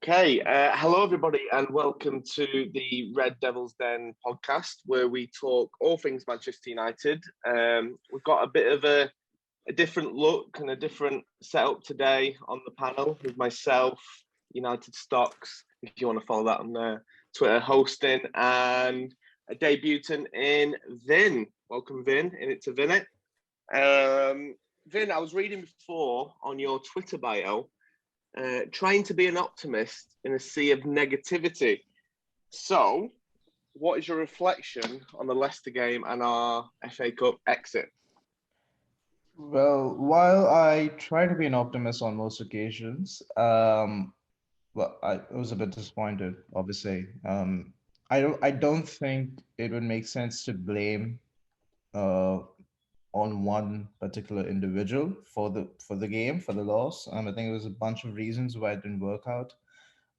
Okay, hello everybody, and welcome to the Red Devils Den podcast, where we talk all things Manchester United. We've got a bit of a different look and a different setup today on the panel with myself, United Stocks, if you want to follow that on Twitter, hosting, and a debutant in Vin. Welcome, Vin, in it to Vin it. Vin, I was reading before on your Twitter bio, trying to be an optimist in a sea of negativity. So, what is your reflection on the Leicester game and our FA Cup exit? Well, while I try to be an optimist on most occasions, I was a bit disappointed, obviously. I don't think it would make sense to blame uh, on one particular individual for the game, for the loss. I think there was a bunch of reasons why it didn't work out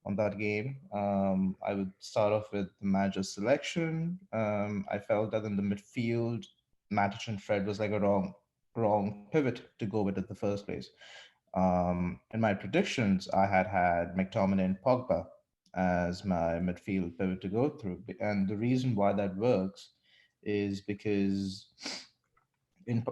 on that game. I would start off with the manager's selection. I felt that in the midfield, Matic and Fred was like a wrong pivot to go with at the first place. In my predictions, I had McTominay and Pogba as my midfield pivot to go through, and the reason why that works is because in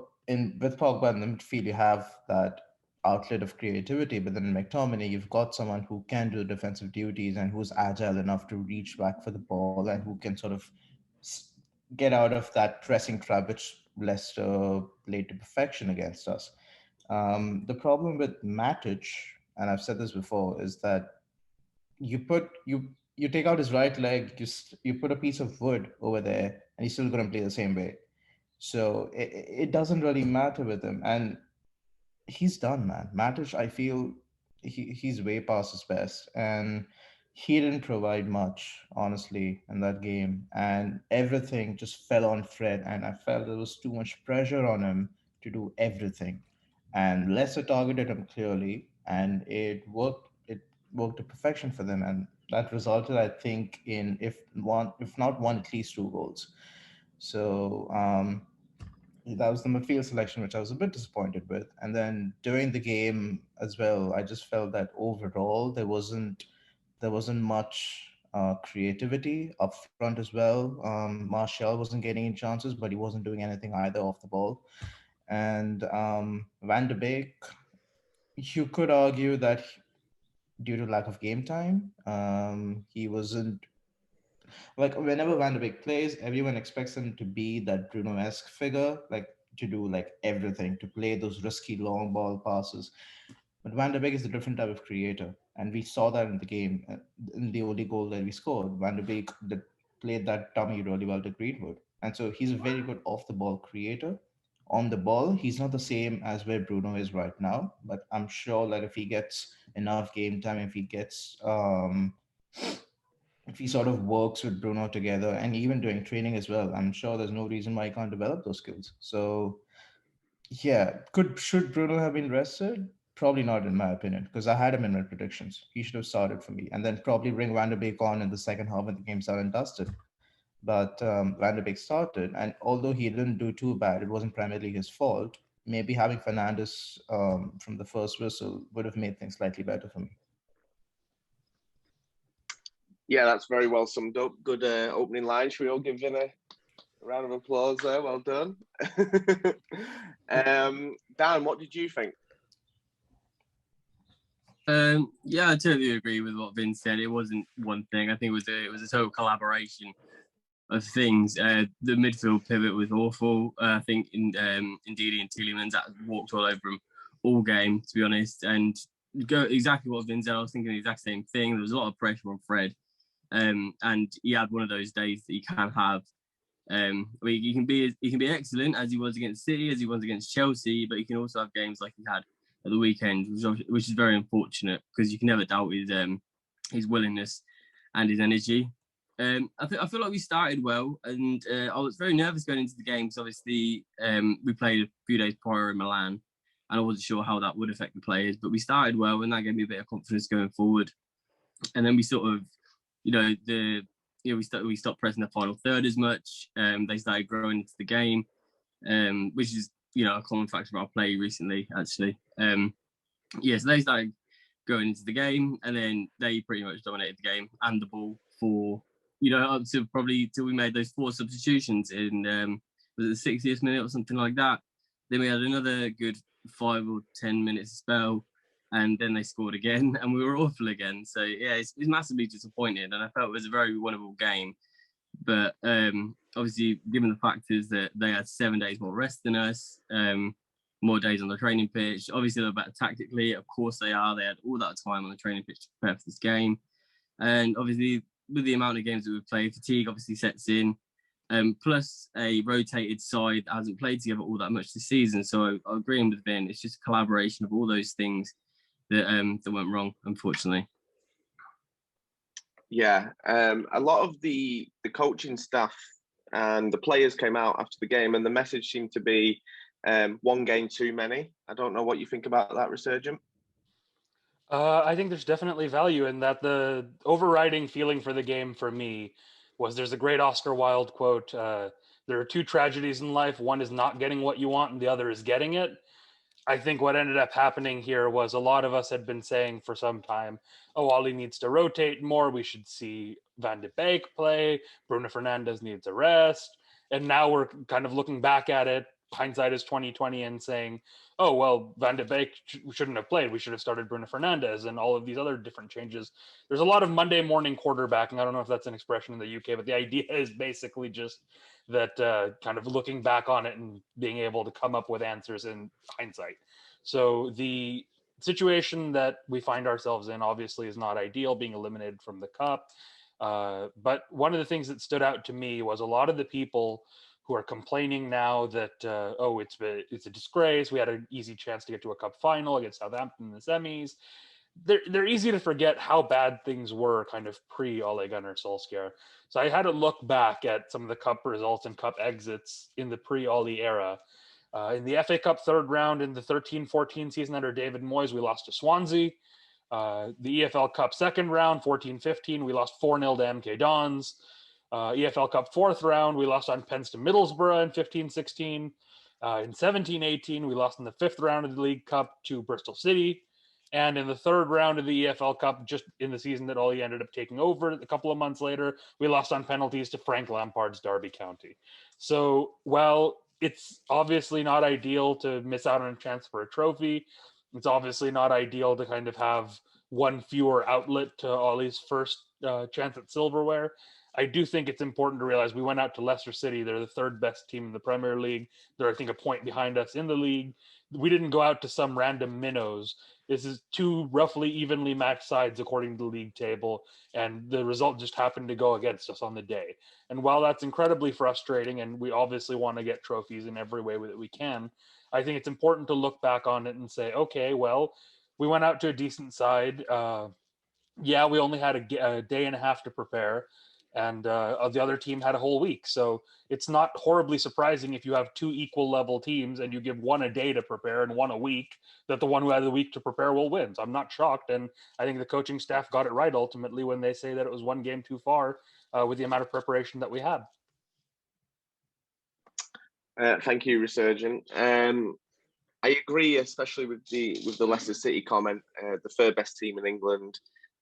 with Pogba in the midfield, you have that outlet of creativity, but then in McTominay, you've got someone who can do defensive duties and who's agile enough to reach back for the ball and who can sort of get out of that pressing trap which Leicester played to perfection against us. The problem with Matic, and I've said this before, is that you put you take out his right leg, you put a piece of wood over there, and he's still going to play the same way. So it doesn't really matter with him, and he's done, man. Matic, I feel he's way past his best, and he didn't provide much, honestly, in that game, and everything just fell on Fred, and I felt there was too much pressure on him to do everything, and Leicester targeted him clearly, and it worked. It worked to perfection for them, and that resulted, I think, in if not one, at least two goals. So that was the midfield selection, which I was a bit disappointed with. And then during the game as well, I just felt that overall there wasn't much creativity up front as well. Martial wasn't getting any chances, but he wasn't doing anything either off the ball. And Van de Beek, you could argue that due to lack of game time, he wasn't like whenever Van de Beek plays, everyone expects him to be that Bruno-esque figure, like to do like everything, to play those risky long ball passes. But Van de Beek is a different type of creator, and we saw that in the game, in the only goal that we scored. Van de Beek played that dummy really well to Greenwood, and so he's a very good off the ball creator. On the ball, he's not the same as where Bruno is right now, but I'm sure that if he gets enough game time, if he sort of works with Bruno together and even doing training as well, I'm sure there's no reason why he can't develop those skills. So yeah, should Bruno have been rested? Probably not, in my opinion, because I had him in my predictions. He should have started for me, and then probably bring Van der Beek on in the second half when the game's done and dusted. But Van der Beek started, and although he didn't do too bad, it wasn't primarily his fault. Maybe having Fernandes from the first whistle would have made things slightly better for me. Yeah, that's very well summed up. Good opening line. Should we all give Vin a round of applause there? Well done. Dan, what did you think? Yeah, I totally agree with what Vin said. It wasn't one thing. I think it was a total collaboration of things. The midfield pivot was awful. I think Ndidi and Tielemans walked all over him all game, to be honest. And go exactly what Vin said. I was thinking the exact same thing. There was a lot of pressure on Fred, and he had one of those days that he can have. He can be excellent as he was against City, as he was against Chelsea, but he can also have games like he had at the weekend, which is very unfortunate because you can never doubt his willingness and his energy. I feel like we started well, and I was very nervous going into the game because obviously we played a few days prior in Milan, and I wasn't sure how that would affect the players. But we started well, and that gave me a bit of confidence going forward. And then we sort of, we stopped pressing the final third as much. They started growing into the game, which is a common factor of our play recently, actually. So they started going into the game, and then they pretty much dominated the game and the ball for up to probably till we made those 4 substitutions in was it the 60th minute or something like that. Then we had another good 5 or 10 minutes spell, and then they scored again, and we were awful again. So yeah, it's massively disappointed, and I felt it was a very winnable game. But obviously, given the factors that they had 7 days more rest than us, more days on the training pitch, obviously they're better tactically. Of course they are. They had all that time on the training pitch to prepare for this game, and obviously with the amount of games that we've played, fatigue obviously sets in. Plus a rotated side that hasn't played together all that much this season. So I agree with Vin. It's just a collaboration of all those things that went wrong, unfortunately. Yeah, a lot of the coaching staff and the players came out after the game, and the message seemed to be one game too many. I don't know what you think about that, Resurgent. I think there's definitely value in that. The overriding feeling for the game for me was there's a great Oscar Wilde quote. There are 2 tragedies in life. One is not getting what you want, and the other is getting it. I think what ended up happening here was a lot of us had been saying for some time, oh, Ollie needs to rotate more. We should see Van de Beek play. Bruno Fernandes needs a rest. And now we're kind of looking back at it. Hindsight is 2020 and saying, oh, well, Van de Beek shouldn't have played. We should have started Bruno Fernandes and all of these other different changes. There's a lot of Monday morning quarterbacking. I don't know if that's an expression in the UK, but the idea is basically just that kind of looking back on it and being able to come up with answers in hindsight. So the situation that we find ourselves in obviously is not ideal, being eliminated from the cup. But one of the things that stood out to me was a lot of the people who are complaining now that, it's a disgrace. We had an easy chance to get to a cup final against Southampton in the semis. They're easy to forget how bad things were kind of pre-Ole Gunnar Solskjaer. So I had to look back at some of the cup results and cup exits in the pre-Ole era. In the FA Cup 3rd round in the 13-14 season under David Moyes, we lost to Swansea. The EFL Cup 2nd round, 14-15, we lost 4-0 to MK Dons. EFL Cup 4th round, we lost on pens to Middlesbrough in 15-16. In 17-18, we lost in the 5th round of the League Cup to Bristol City. And in the 3rd round of the EFL Cup, just in the season that Ollie ended up taking over a couple of months later, we lost on penalties to Frank Lampard's Derby County. So, while it's obviously not ideal to miss out on a chance for a trophy, it's obviously not ideal to kind of have one fewer outlet to Ollie's first chance at silverware. I do think it's important to realize we went out to Leicester City. They're the 3rd best team in the Premier League. They're, I think, a point behind us in the league. We didn't go out to some random minnows. This is 2 roughly evenly matched sides according to the league table, and the result just happened to go against us on the day. And while that's incredibly frustrating, and we obviously want to get trophies in every way that we can, I think it's important to look back on it and say, okay, well, we went out to a decent side. We only had a day and a half to prepare, and the other team had a whole week. So it's not horribly surprising if you have 2 equal level teams and you give one a day to prepare and one a week, that the one who had the week to prepare will win. So I'm not shocked. And I think the coaching staff got it right ultimately when they say that it was one game too far with the amount of preparation that we had. Thank you, Resurgent. I agree, especially with the Leicester City comment. The 3rd best team in England.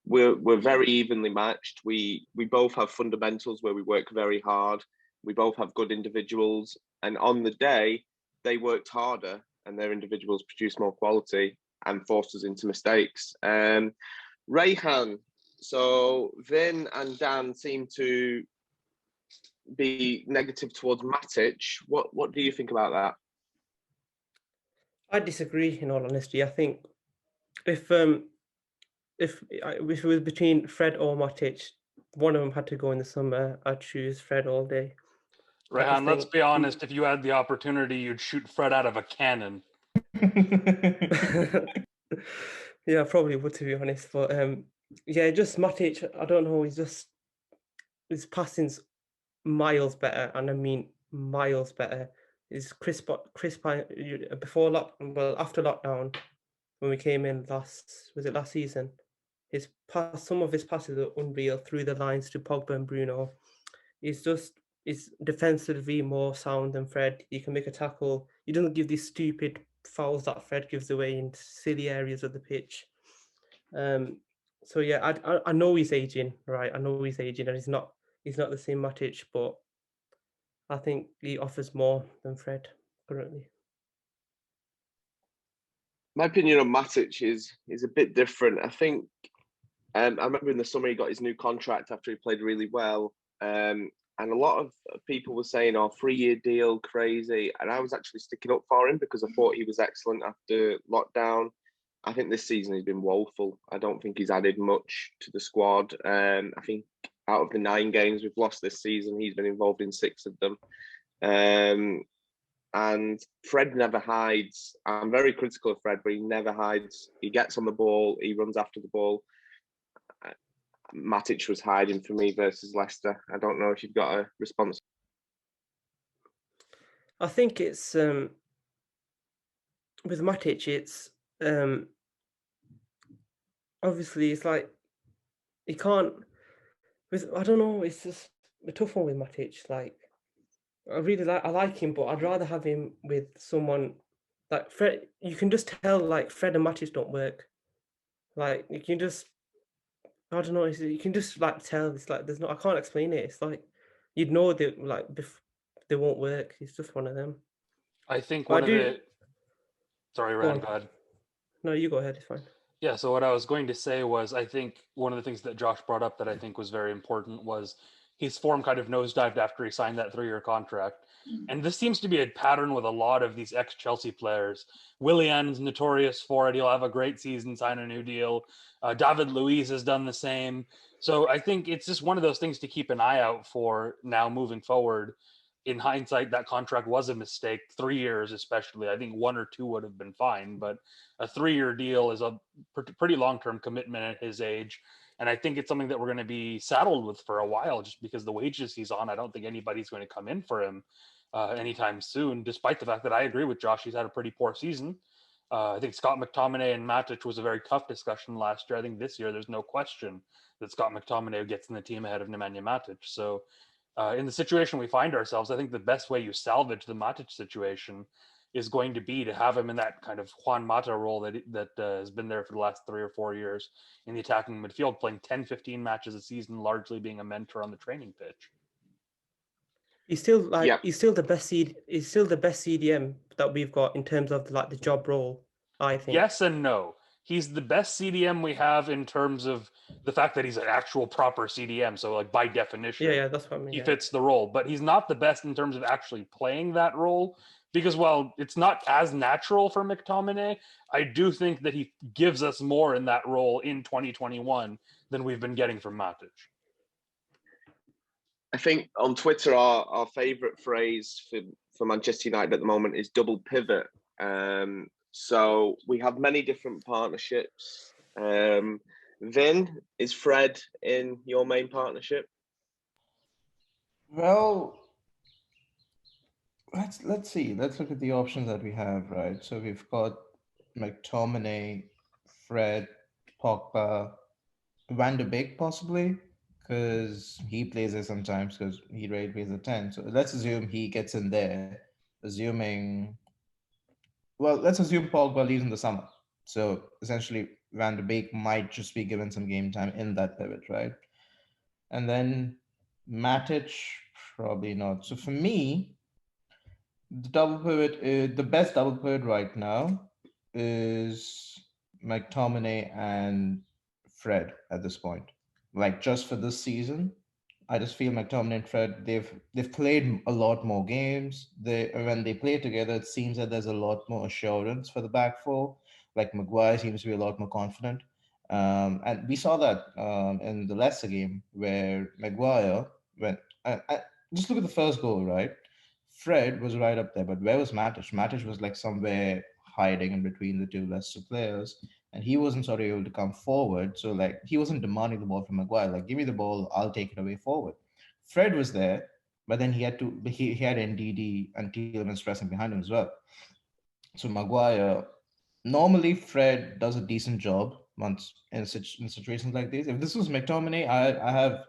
We're very evenly matched. We both have fundamentals where we work very hard. We both have good individuals, and on the day they worked harder, and their individuals produced more quality and forced us into mistakes. Rayhan, so Vin and Dan seem to be negative towards Matic. What do you think about that? I disagree, in all honesty. I think if it was between Fred or Matic, one of them had to go in the summer, I'd choose Fred all day. Rehan, let's be honest, if you had the opportunity, you'd shoot Fred out of a cannon. Yeah, I probably would, to be honest. But just Matic, I don't know, his passing's miles better, and I mean miles better. His crisp after lockdown, when we came in last season, some of his passes are unreal through the lines to Pogba and Bruno. He's defensively more sound than Fred. He can make a tackle. He doesn't give these stupid fouls that Fred gives away in silly areas of the pitch. So yeah, I know he's aging, right? I know he's aging, and he's not the same Matic, but I think he offers more than Fred currently. My opinion on Matic is a bit different. I think I remember in the summer he got his new contract after he played really well. And a lot of people were saying, "Oh, 3-year deal, crazy." And I was actually sticking up for him because I thought he was excellent after lockdown. I think this season he's been woeful. I don't think he's added much to the squad. I think out of the 9 games we've lost this season, he's been involved in 6 of them. And Fred never hides. I'm very critical of Fred, but he never hides. He gets on the ball, he runs after the ball. Matic was hiding for me versus Leicester. I don't know if you've got a response. I think it's with Matic, it's obviously it's like he can't. I don't know. It's just a tough one with Matic. Like I like him, but I'd rather have him with someone like Fred. You can just tell like Fred and Matic don't work. Like you can just, I don't know. You can just like tell. It's like there's no. I can't explain it. It's like you'd know that like they won't work. It's just one of them. I think But one I of do. the. Sorry, Go Ryan, on. go ahead. No, you go ahead. It's fine. Yeah, so what I was going to say was I think one of the things that Josh brought up that I think was very important was his form kind of nosedived after he signed that 3-year contract. And this seems to be a pattern with a lot of these ex-Chelsea players. Willian's notorious for it. He'll have a great season, sign a new deal. David Luiz has done the same. So I think it's just one of those things to keep an eye out for now moving forward. In hindsight, that contract was a mistake. 3 years, especially. I think 1 or 2 would have been fine, but a 3-year deal is a pretty long-term commitment at his age. And I think it's something that we're going to be saddled with for a while, just because the wages he's on. I don't think anybody's going to come in for him anytime soon, despite the fact that I agree with Josh. He's had a pretty poor season. I think Scott McTominay and Matic was a very tough discussion last year. I think this year there's no question that Scott McTominay gets in the team ahead of Nemanja Matic. So in the situation we find ourselves, I think the best way you salvage the Matic situation is going to be to have him in that kind of Juan Mata role that has been there for the last 3 or 4 years in the attacking midfield, playing 10, 15 matches a season, largely being a mentor on the training pitch. He's still he's still the best he's still the best CDM that we've got in terms of like the job role, I think. Yes and no. He's the best CDM we have in terms of the fact that he's an actual proper CDM. So like by definition, Yeah, that's what I mean. he fits the role, but he's not the best in terms of actually playing that role because while it's not as natural for McTominay, I do think that he gives us more in that role in 2021 than we've been getting from Matic. I think on Twitter, our favourite phrase for Manchester United at the moment is double pivot. So we have many different partnerships. Vin, is Fred in your main partnership? Well, let's see. Let's look at the options that we have, right? So we've got McTominay, Fred, Pogba, Van de Beek possibly, because he plays there sometimes because he rarely plays a 10. So let's assume he gets in there, let's assume Pogba leaves in the summer. So essentially, Van de Beek might just be given some game time in that pivot, right? And then Matic, probably not. So for me, the best double pivot right now is McTominay and Fred at this point. Like just for this season, I just feel McTominay and Fred they've played a lot more games. When they play together, it seems that there's a lot more assurance for the back four. Like Maguire seems to be a lot more confident, and we saw that in the Leicester game where Maguire went. Just look at the first goal, right? Fred was right up there, but where was Matic? Matic was like somewhere hiding in between the two Leicester players, and he wasn't sort of able to come forward. So like he wasn't demanding the ball from Maguire. Like, give me the ball, I'll take it away forward. Fred was there, but then he had NDD and Tielemans pressing behind him as well. So Maguire, normally Fred does a decent job once in situations like this. If this was McTominay, I have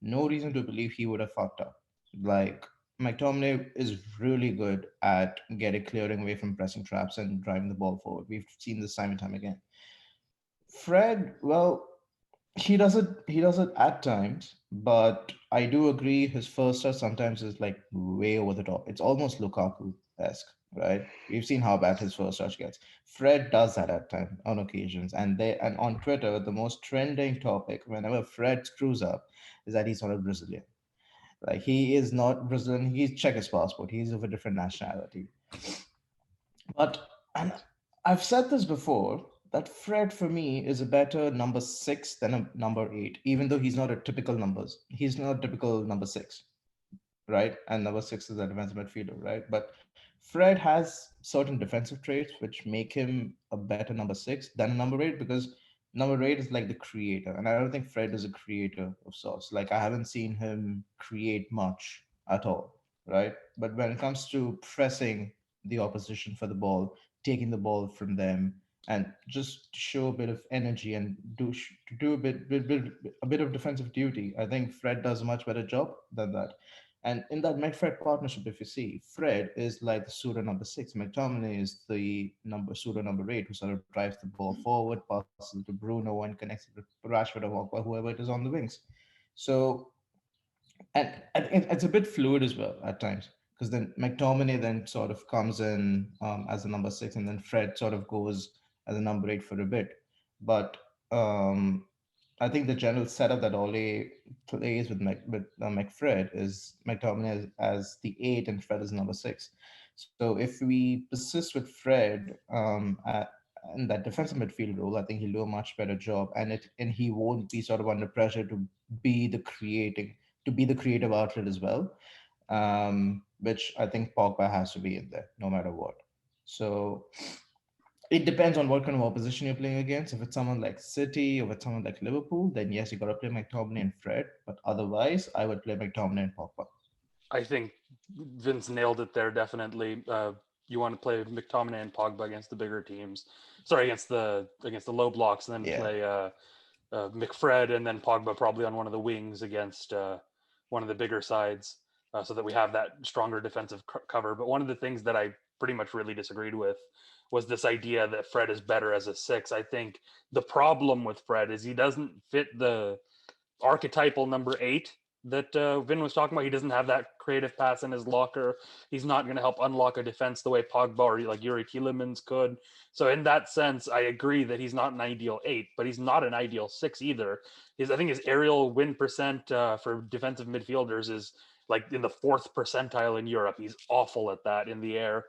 no reason to believe he would have fucked up. Like McTominay is really good at clearing away from pressing traps and driving the ball forward. We've seen this time and time again. Fred, well, he does it. He does it at times, but I do agree his first touch sometimes is like way over the top. It's almost Lukaku-esque, right? We've seen how bad his first touch gets. Fred does that at times on occasions, and on Twitter, the most trending topic whenever Fred screws up is that he's not a Brazilian. Like he is not Brazilian. He's check his passport. He's of a different nationality. But and I've said this before that Fred for me is a better number six than a number eight, even though he's not a typical numbers. He's not a typical number six, right? And number six is a defensive midfielder, right? But Fred has certain defensive traits which make him a better number six than a number eight because number eight is like the creator, and I don't think Fred is a creator of sorts. Like I haven't seen him create much at all, right? But when it comes to pressing the opposition for the ball, taking the ball from them, and just show a bit of energy and to do a bit of defensive duty, I think Fred does a much better job than that. And in that Fred partnership, if you see, Fred is like the pseudo number six. McTominay is the pseudo number eight, who sort of drives the ball forward, passes it to Bruno, and connects it to Rashford or whoever it is on the wings. So, and it's a bit fluid as well at times, because then McTominay then sort of comes in as a number six, and then Fred sort of goes as a number eight for a bit. But um, I think the general setup that Ole plays with McFred is McTominay as the eight and Fred as number six. So if we persist with Fred in that defensive midfield role, I think he'll do a much better job, and he won't be sort of under pressure to be the creating to be the creative outlet as well, which I think Pogba has to be in there no matter what. So it depends on what kind of opposition you're playing against. If it's someone like City or if it's someone like Liverpool, then yes, you got to play McTominay and Fred. But otherwise, I would play McTominay and Pogba. I think Vince nailed it there. Definitely, you want to play McTominay and Pogba against the bigger teams. Sorry, against the low blocks, and then play McFred and then Pogba probably on one of the wings against one of the bigger sides, so that we have that stronger defensive cover. But one of the things that I pretty much really disagreed with was this idea that Fred is better as a six. I think the problem with Fred is he doesn't fit the archetypal number eight that Vin was talking about. He doesn't have that creative pass in his locker. He's not going to help unlock a defense the way Pogba or like Yuri Tielemans could. So in that sense, I agree that he's not an ideal eight, but he's not an ideal six either. I think his aerial win percent for defensive midfielders is like in the 4th percentile in Europe. He's awful at that in the air.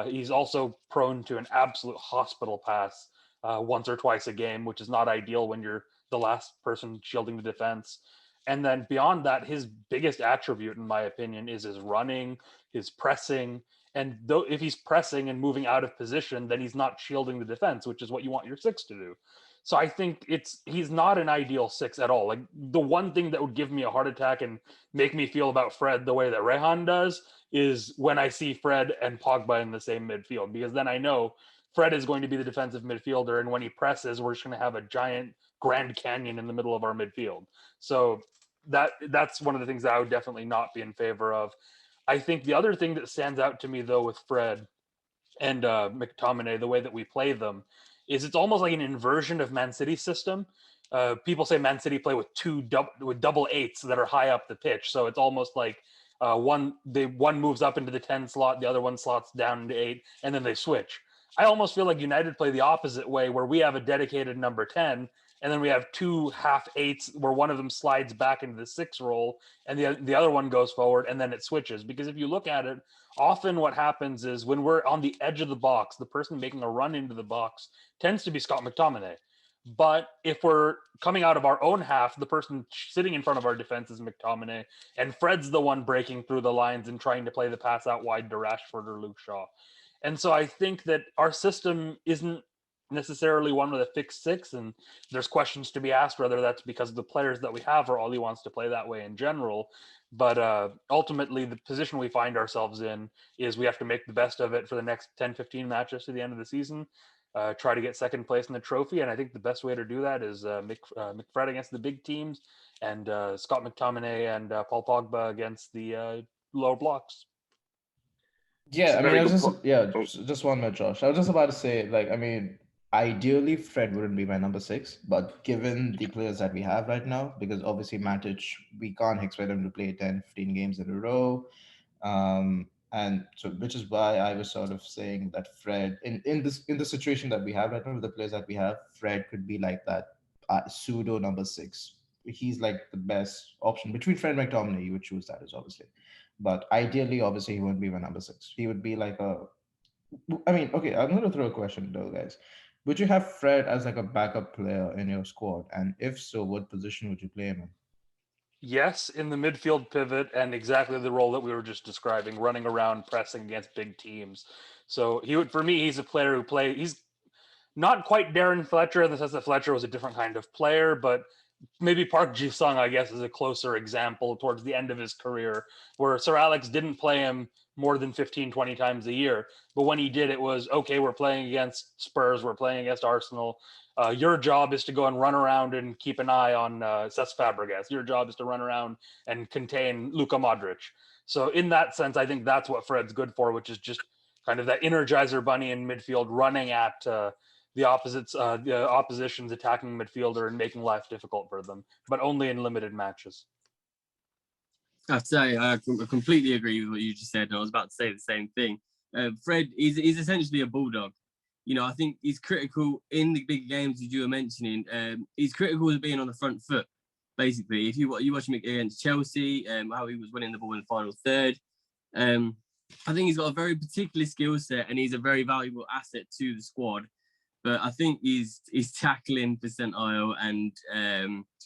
He's also prone to an absolute hospital pass once or twice a game, which is not ideal when you're the last person shielding the defense. And then beyond that, his biggest attribute, in my opinion, is his running, his pressing. And though if he's pressing and moving out of position, then he's not shielding the defense, which is what you want your six to do. So I think he's not an ideal six at all. Like the one thing that would give me a heart attack and make me feel about Fred the way that Rehan does is when I see Fred and Pogba in the same midfield, because then I know Fred is going to be the defensive midfielder, and when he presses, we're just going to have a giant Grand Canyon in the middle of our midfield. So that's one of the things that I would definitely not be in favor of. I think the other thing that stands out to me though with Fred and McTominay, the way that we play them, is it's almost like an inversion of Man City's system. People say Man City play with double eights that are high up the pitch, so it's almost like one moves up into the 10 slot, the other one slots down into 8, and then they switch. I almost feel like United play the opposite way, where we have a dedicated number 10, and then we have 2 half-8s where one of them slides back into the 6 role, and the other one goes forward, and then it switches. Because if you look at it, often what happens is when we're on the edge of the box, the person making a run into the box tends to be Scott McTominay. But if we're coming out of our own half, the person sitting in front of our defense is McTominay, and Fred's the one breaking through the lines and trying to play the pass out wide to Rashford or Luke Shaw. And so I think that our system isn't necessarily one with a fixed six, and there's questions to be asked whether that's because of the players that we have or Ollie wants to play that way in general. But ultimately, the position we find ourselves in is we have to make the best of it for the next 10, 15 matches to the end of the season, try to get second place in the trophy. And I think the best way to do that is McFred against the big teams and Scott McTominay and Paul Pogba against the lower blocks. Yeah, I mean, just one minute, Josh. I was just about to say, like, I mean, ideally, Fred wouldn't be my number 6, but given the players that we have right now, because obviously Matic, we can't expect him to play 10, 15 games in a row. And so, which is why I was sort of saying that Fred, in the situation that we have right now with the players that we have, Fred could be like that pseudo number 6. He's like the best option between Fred and McTominay. You would choose that as obviously, but ideally, obviously, he wouldn't be my number 6. He would be like a. I mean, okay, I'm gonna throw a question though, guys. Would you have Fred as like a backup player in your squad? And if so, what position would you play him in? Yes, in the midfield pivot, and exactly the role that we were just describing, running around, pressing against big teams. So he would, for me, he's a player who he's not quite Darren Fletcher in the sense that Fletcher was a different kind of player, but maybe Park Ji-sung, I guess, is a closer example towards the end of his career, where Sir Alex didn't play him more than 15, 20 times a year. But when he did, it was, okay, we're playing against Spurs, we're playing against Arsenal. Your job is to go and run around and keep an eye on Cesc Fabregas. Your job is to run around and contain Luka Modric. So in that sense, I think that's what Fred's good for, which is just kind of that energizer bunny in midfield, running at the opposition's attacking midfielder and making life difficult for them, but only in limited matches. I'd say I completely agree with what you just said. And I was about to say the same thing. Fred is essentially a bulldog. You know, I think he's critical in the big games as you were mentioning. He's critical of being on the front foot, basically. If you watch him against Chelsea, how he was winning the ball in the final third, I think he's got a very particular skill set and he's a very valuable asset to the squad. But I think his tackling percentile and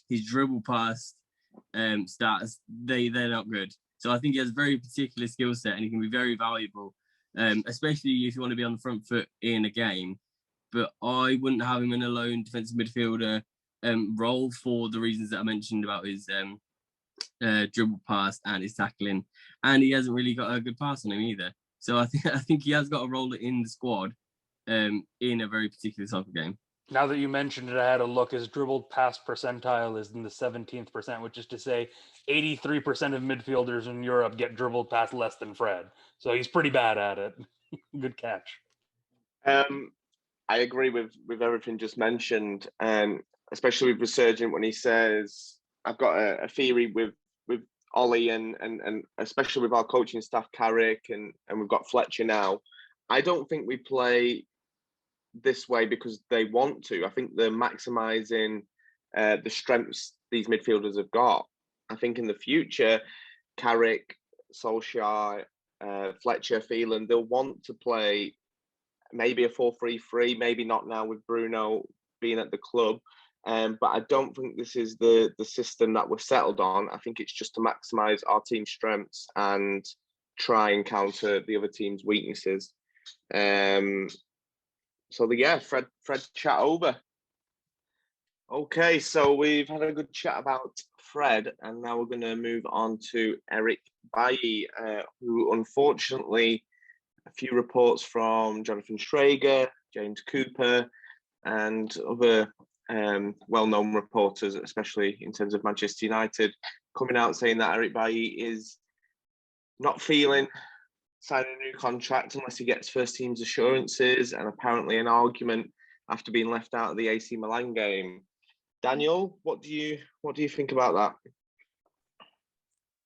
his dribble pass stats, they're not good. So I think he has a very particular skill set and he can be very valuable, especially if you want to be on the front foot in a game. But I wouldn't have him in a lone defensive midfielder role for the reasons that I mentioned about his dribble pass and his tackling. And he hasn't really got a good pass on him either. So I think he has got a role in the squad in a very particular type of game. Now that you mentioned it, I had a look. His dribbled pass percentile is in the 17th percent, which is to say 83% of midfielders in Europe get dribbled past less than Fred. So he's pretty bad at it. Good catch. I agree with everything just mentioned, especially with Resurgent when he says, I've got a theory with Ollie and especially with our coaching staff, Carrick, and we've got Fletcher now. I don't think we play this way because they want to. I think they're maximising the strengths these midfielders have got. I think in the future, Carrick, Solskjaer, Fletcher, Phelan, they'll want to play maybe a 4-3-3, maybe not now with Bruno being at the club. But I don't think this is the system that we're settled on. I think it's just to maximise our team's strengths and try and counter the other team's weaknesses. Fred chat over. Okay, so we've had a good chat about Fred, and now we're going to move on to Eric Bailly, who unfortunately, a few reports from Jonathan Schrager, James Cooper, and other well-known reporters, especially in terms of Manchester United, coming out saying that Eric Bailly is not feeling signing a new contract unless he gets first team's assurances, and apparently an argument after being left out of the AC Milan game. Daniel, what do you think about that?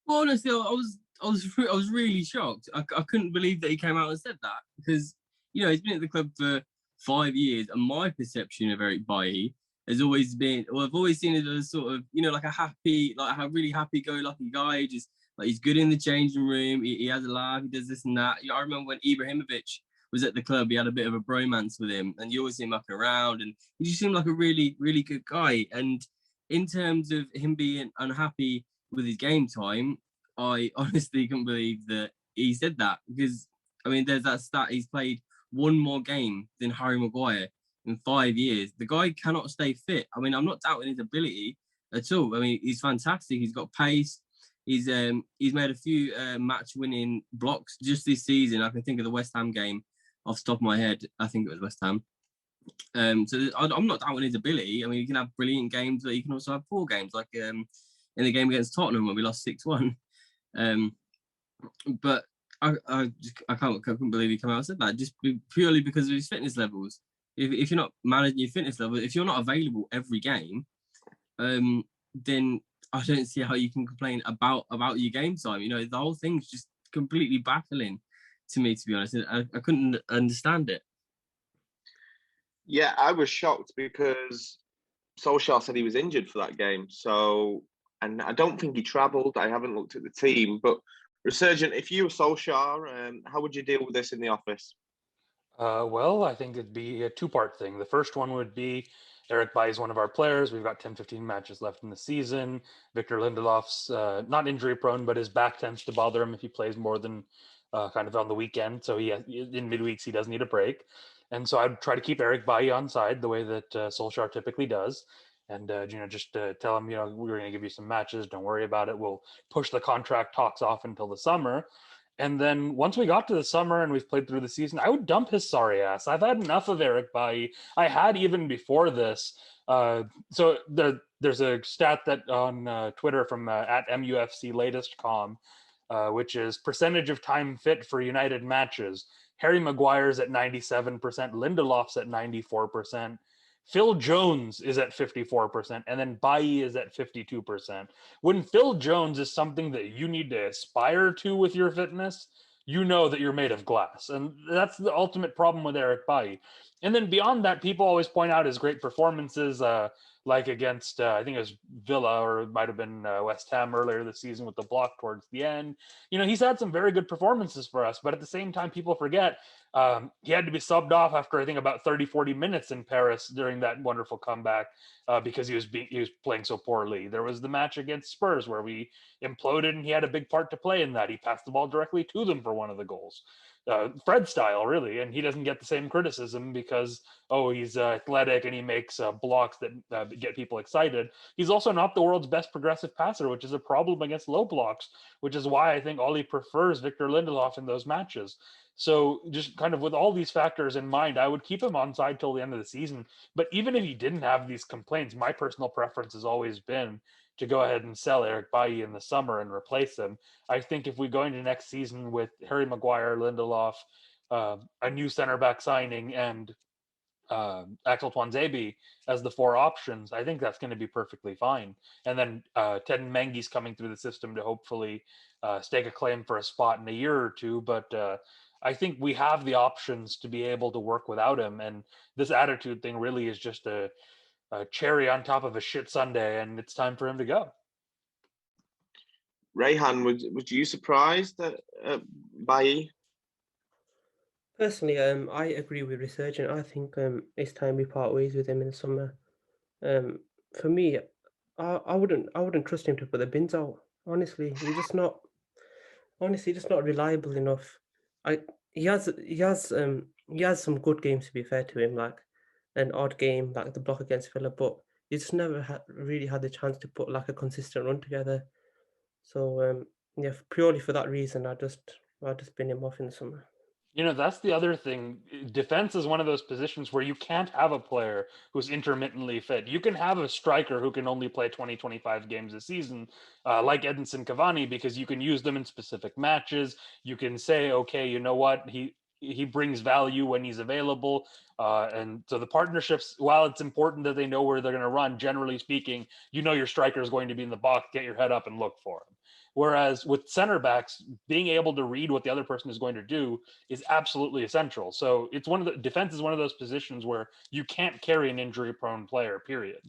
Well, honestly, I was really shocked. I couldn't believe that he came out and said that because, you know, he's been at the club for 5 years, and my perception of Eric Bailly has always been, well, I've always seen it as sort of, you know, like a really happy-go-lucky guy, just like he's good in the changing room. He has a laugh. He does this and that. I remember when Ibrahimovic was at the club, he had a bit of a bromance with him, and you always see him mucking around, and he just seemed like a really, really good guy. And in terms of him being unhappy with his game time, I honestly couldn't believe that he said that because, I mean, there's that stat, he's played one more game than Harry Maguire in 5 years. The guy cannot stay fit. I mean, I'm not doubting his ability at all. I mean, he's fantastic. He's got pace. He's made a few match-winning blocks just this season. I can think of the West Ham game off the top of my head. I think it was West Ham. So I'm not doubting his ability. I mean, he can have brilliant games, but he can also have poor games, like in the game against Tottenham when we lost 6-1. But I couldn't believe he came out and said that, just purely because of his fitness levels. if you're not managing your fitness level, if you're not available every game, then I don't see how you can complain about your game time. You know, the whole thing's just completely baffling to me, to be honest. I couldn't understand it. Yeah, I was shocked because Solskjaer said he was injured for that game. So, and I don't think he travelled. I haven't looked at the team, but Resurgent, if you were Solskjaer, how would you deal with this in the office? Well, I think it'd be a two-part thing. The first one would be Eric Bailly is one of our players. We've got 10, 15 matches left in the season. Victor Lindelof's not injury prone, but his back tends to bother him if he plays more than kind of on the weekend. So in midweeks, he does need a break. And so I'd try to keep Eric Bailly on side the way that Solskjaer typically does. And, just tell him, we're going to give you some matches. Don't worry about it. We'll push the contract talks off until the summer. And then once we got to the summer and we've played through the season, I would dump his sorry ass. I've had enough of Eric Bailly. I had even before this. So there's a stat that on Twitter from at MUFC latest com, which is percentage of time fit for United matches. Harry Maguire's at 97%, Lindelof's at 94%. Phil Jones is at 54%, and then Bailly is at 52%. When Phil Jones is something that you need to aspire to with your fitness, you know that you're made of glass. And that's the ultimate problem with Eric Bailly. And then beyond that, people always point out his great performances, like against, I think it was Villa, or it might have been West Ham earlier this season with the block towards the end. He's had some very good performances for us, but at the same time, people forget he had to be subbed off after I think about 30, 40 minutes in Paris during that wonderful comeback because he was playing so poorly. There was the match against Spurs where we imploded and he had a big part to play in that. He passed the ball directly to them for one of the goals. Fred style, really, and he doesn't get the same criticism because he's athletic and he makes blocks that get people excited. He's also not the world's best progressive passer, which is a problem against low blocks, which is why I think Ollie prefers Victor Lindelof in those matches. So just kind of with all these factors in mind, I would keep him on side till the end of the season. But even if he didn't have these complaints, my personal preference has always been to go ahead and sell Eric Bailly in the summer and replace him. I think if we go into next season with Harry Maguire, Lindelof, a new center back signing, and Axel Twanzebe as the four options, I think that's going to be perfectly fine. And then Ted Mengi's coming through the system to hopefully stake a claim for a spot in a year or two. But I think we have the options to be able to work without him. And this attitude thing really is just a cherry on top of a shit Sunday, and it's time for him to go. Rayhan, was you surprised by? Personally, I agree with Resurgent. I think it's time we part ways with him in the summer. For me, I wouldn't trust him to put the bins out. Honestly, he's just not reliable enough. He has some good games, to be fair to him, like an odd game like the block against Villa, but he just never really had the chance to put like a consistent run together. So yeah, purely for that reason, I just bin him off in the summer. That's the other thing. Defense is one of those positions where you can't have a player who's intermittently fit. You can have a striker who can only play 20, 25 games a season, like Edinson Cavani, because you can use them in specific matches. You can say, okay, you know what? He brings value when he's available. And so the partnerships, while it's important that they know where they're going to run, generally speaking, your striker is going to be in the box, get your head up and look for him. Whereas with center backs, being able to read what the other person is going to do is absolutely essential. So it's defense is one of those positions where you can't carry an injury prone player, period.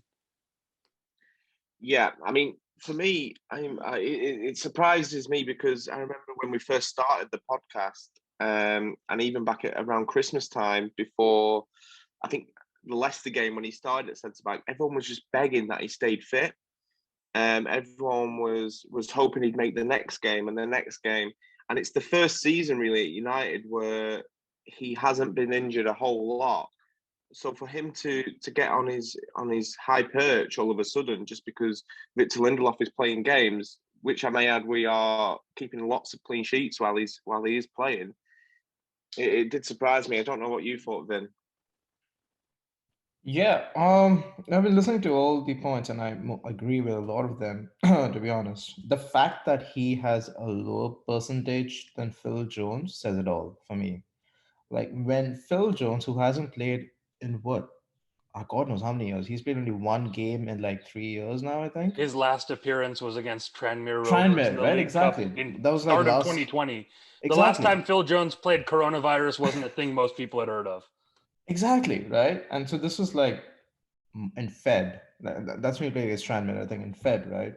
Yeah, I mean, for me, it surprises me because I remember when we first started the podcast, and even back around Christmas time, before I think the Leicester game when he started at centre back, everyone was just begging that he stayed fit. Everyone was hoping he'd make the next game and the next game, and it's the first season really at United where he hasn't been injured a whole lot. So for him to get on his high perch all of a sudden just because Victor Lindelof is playing games, which I may add we are keeping lots of clean sheets while he is playing, it did surprise me. I don't know what you thought, Vin. Yeah, I've been listening to all the points and I agree with a lot of them, to be honest. The fact that he has a lower percentage than Phil Jones says it all for me. Like when Phil Jones, who hasn't played in what? God knows how many years. He's played only one game in like 3 years now, I think. His last appearance was against Tranmere Rovers in Tranmere, the right? League Cup Exactly. in That was like start of last. 2020. The last Exactly. time Phil Jones played, coronavirus wasn't a thing most people had heard of. Exactly, right? And so this was like in Fed. That's when he played against Tranmere, I think, in Fed, right?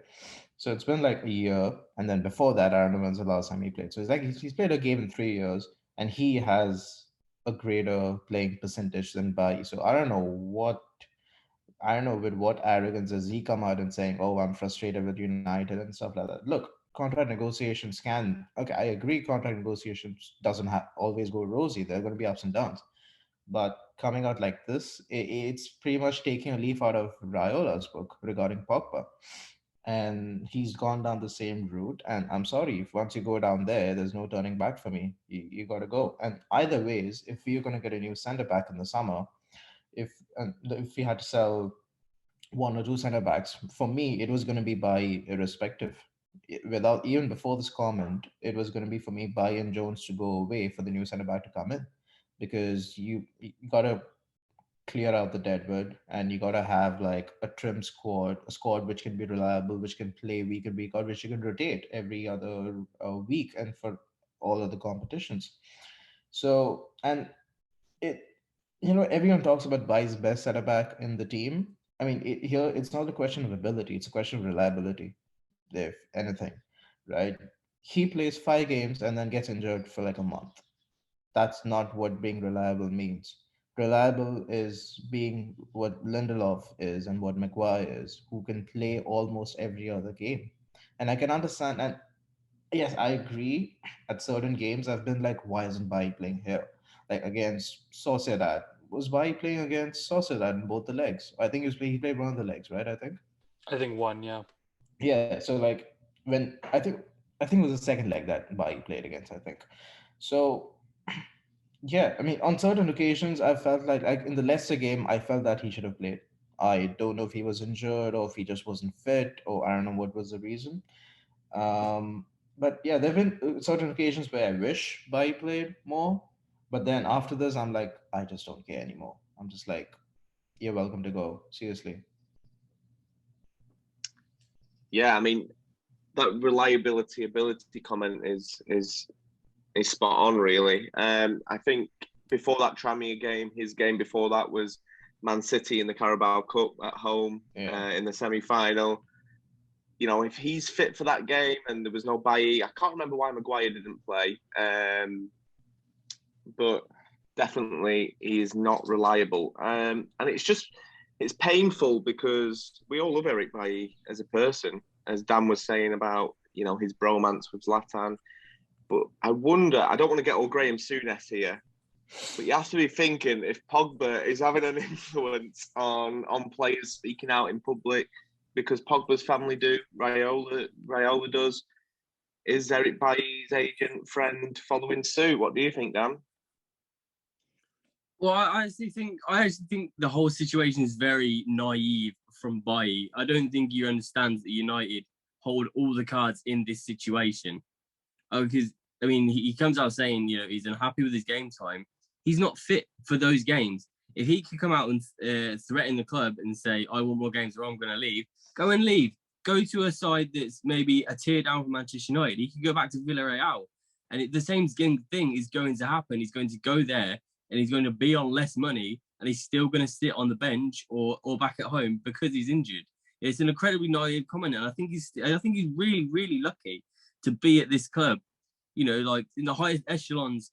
So it's been like a year, and then before that, I don't know when's the last time he played. So it's like he's played a game in 3 years, and he has a greater playing percentage than Bai. So I don't know with what arrogance does he come out and saying, "Oh, I'm frustrated with United" and stuff like that. Look, contract negotiations can. Okay, I agree. Contract negotiations doesn't always go rosy. There are going to be ups and downs, but coming out like this, it's pretty much taking a leaf out of Raiola's book regarding Pogba. And he's gone down the same route. And I'm sorry, if once you go down there, there's no turning back for me. You got to go. And either ways, if we're going to get a new center back in the summer, if we had to sell one or two center backs, for me, it was going to be by irrespective. Without even before this comment, it was going to be for me Bai and Jones to go away for the new center back to come in, because you got to clear out the deadwood, and you got to have like a trim squad, a squad which can be reliable, which can play week in week out, which you can rotate every other week and for all of the competitions. So, and it, everyone talks about Bai's best center back in the team. I mean, here it's not a question of ability; it's a question of reliability, if anything, right? He plays 5 games and then gets injured for like a month. That's not what being reliable means. Reliable is being what Lindelof is and what McGuire is, who can play almost every other game. And I can understand, and yes, I agree. At certain games, I've been like, why isn't Bai playing here? Like against Sociedad. Was Bai playing against Sociedad in both the legs? I think he played one of the legs, right? I think. I think one, yeah. Yeah. So like when I think it was the second leg that Bai played against, I think. So yeah, I mean, on certain occasions, I felt like in the Leicester game, I felt that he should have played. I don't know if he was injured or if he just wasn't fit, or I don't know what was the reason. But yeah, there have been certain occasions where I wish Bai played more, but then after this, I'm like, I just don't care anymore. I'm just like, you're welcome to go. Seriously. Yeah, I mean that reliability ability comment is spot on, really. I think before that Tranmere game, his game before that was Man City in the Carabao Cup at home in the semi-final. You know, if he's fit for that game and there was no Bailly, I can't remember why Maguire didn't play, but definitely he is not reliable. And it's painful because we all love Eric Bailly as a person, as Dan was saying about, his bromance with Zlatan. But I wonder, I don't want to get all Graham Souness here, but you have to be thinking if Pogba is having an influence on players speaking out in public, because Pogba's family do, Raiola does. Is Eric Bailly's agent friend following suit? What do you think, Dan? Well, I actually think the whole situation is very naive from Bailly. I don't think you understand that United hold all the cards in this situation. Because I mean, he comes out saying, he's unhappy with his game time. He's not fit for those games. If he could come out and threaten the club and say, I want more games or I'm going to leave, go and leave. Go to a side that's maybe a tier down from Manchester United. He could go back to Villarreal. And the same thing is going to happen. He's going to go there and he's going to be on less money and he's still going to sit on the bench or back at home because he's injured. It's an incredibly naive comment. And I think he's really, really lucky to be at this club, like in the highest echelons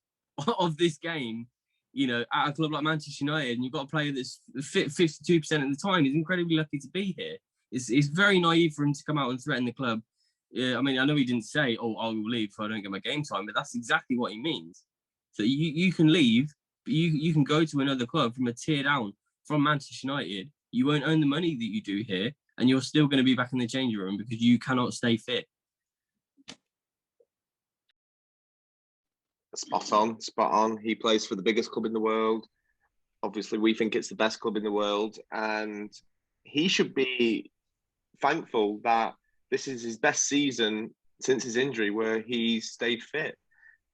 of this game, at a club like Manchester United, and you've got a player that's fit 52% of the time. He's incredibly lucky to be here. It's very naive for him to come out and threaten the club. I mean, I know he didn't say, "Oh, I will leave if I don't get my game time," but that's exactly what he means. So you can leave, but you can go to another club from a tier down from Manchester United. You won't earn the money that you do here, and you're still going to be back in the changing room because you cannot stay fit. Spot on. He plays for the biggest club in the world. Obviously, we think it's the best club in the world, and he should be thankful that this is his best season since his injury, where he stayed fit.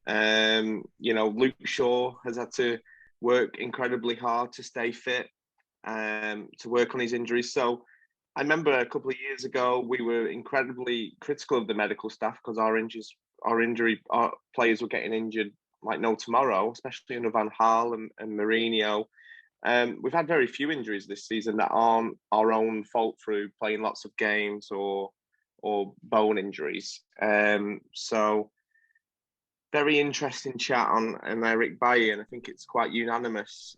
Luke Shaw has had to work incredibly hard to stay fit, to work on his injuries. So I remember a couple of years ago, we were incredibly critical of the medical staff because our players were getting injured like no tomorrow, especially under Van Gaal and Mourinho. We've had very few injuries this season that aren't our own fault through playing lots of games or bone injuries. So very interesting chat on Eric Bailly, and I think it's quite unanimous.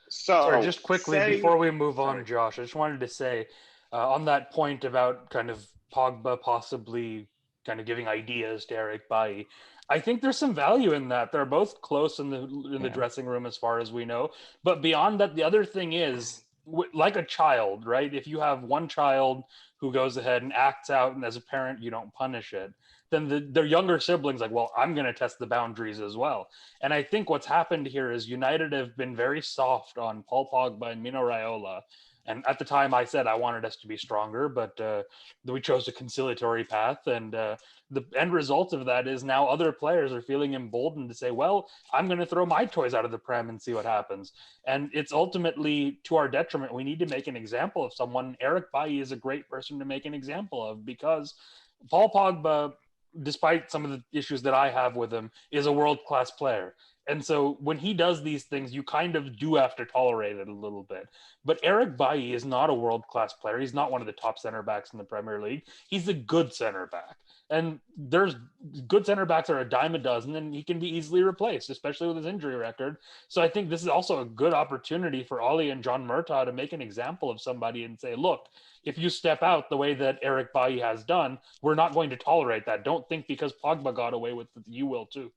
Sorry, just quickly before we move on, Josh, I just wanted to say on that point about kind of Pogba possibly kind of giving ideas to Eric Bailly, I think there's some value in that. They're both close in the dressing room as far as we know. But beyond that, the other thing is, like a child, right? If you have one child who goes ahead and acts out, and as a parent, you don't punish it, then their younger siblings like, well, I'm going to test the boundaries as well. And I think what's happened here is United have been very soft on Paul Pogba and Mino Raiola. And at the time I said I wanted us to be stronger, but we chose a conciliatory path. And the end result of that is now other players are feeling emboldened to say, well, I'm going to throw my toys out of the pram and see what happens. And it's ultimately to our detriment. We need to make an example of someone. Eric Bailly is a great person to make an example of, because Paul Pogba, despite some of the issues that I have with him, is a world-class player. And so when he does these things, you kind of do have to tolerate it a little bit. But Eric Bailly is not a world-class player. He's not one of the top center backs in the Premier League. He's a good center back. And there's good center backs are a dime a dozen, and he can be easily replaced, especially with his injury record. So I think this is also a good opportunity for Ollie and John Murtaugh to make an example of somebody and say, look, if you step out the way that Eric Bailly has done, we're not going to tolerate that. Don't think because Pogba got away with it, you will too.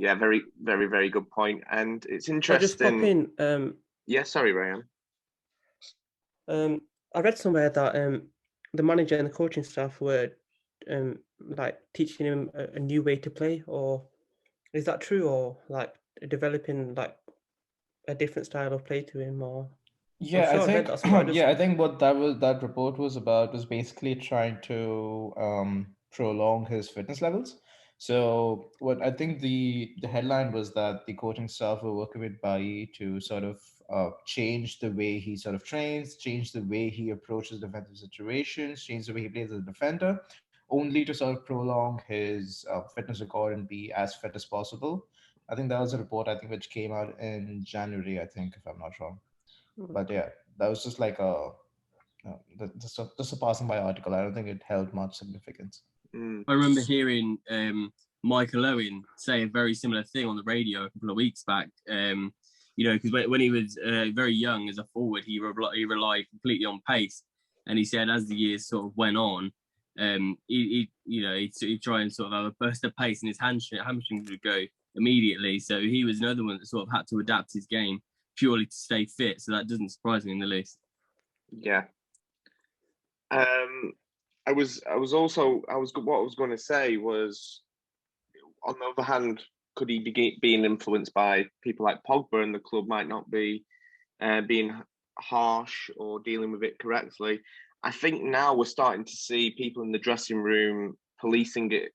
Yeah, very, very, very good point. And it's interesting. I'll just pop in. Yeah, sorry, Ryan. I read somewhere that the manager and the coaching staff were like teaching him a new way to play, or is that true, or like developing like a different style of play to him, or Yeah, sure I think I I think what that report was about was basically trying to prolong his fitness levels. So what I think the headline was that the coaching staff were working with Bailly to sort of change the way he sort of trains, change the way he approaches defensive situations, change the way he plays as a defender, only to sort of prolong his fitness record and be as fit as possible. I think that was a report I think which came out in January, I think, if I'm not wrong. But yeah, that was just like just a passing by article. I don't think it held much significance. I remember hearing Michael Owen say a very similar thing on the radio a couple of weeks back. Because when he was very young as a forward, he relied completely on pace, and he said as the years sort of went on, he'd try and sort of have a burst of pace, and his hamstrings would go immediately. So he was another one that sort of had to adapt his game purely to stay fit. So that doesn't surprise me in the list. Yeah. What I was going to say was, on the other hand, could he be being influenced by people like Pogba, and the club might not be being harsh or dealing with it correctly? I think now we're starting to see people in the dressing room policing it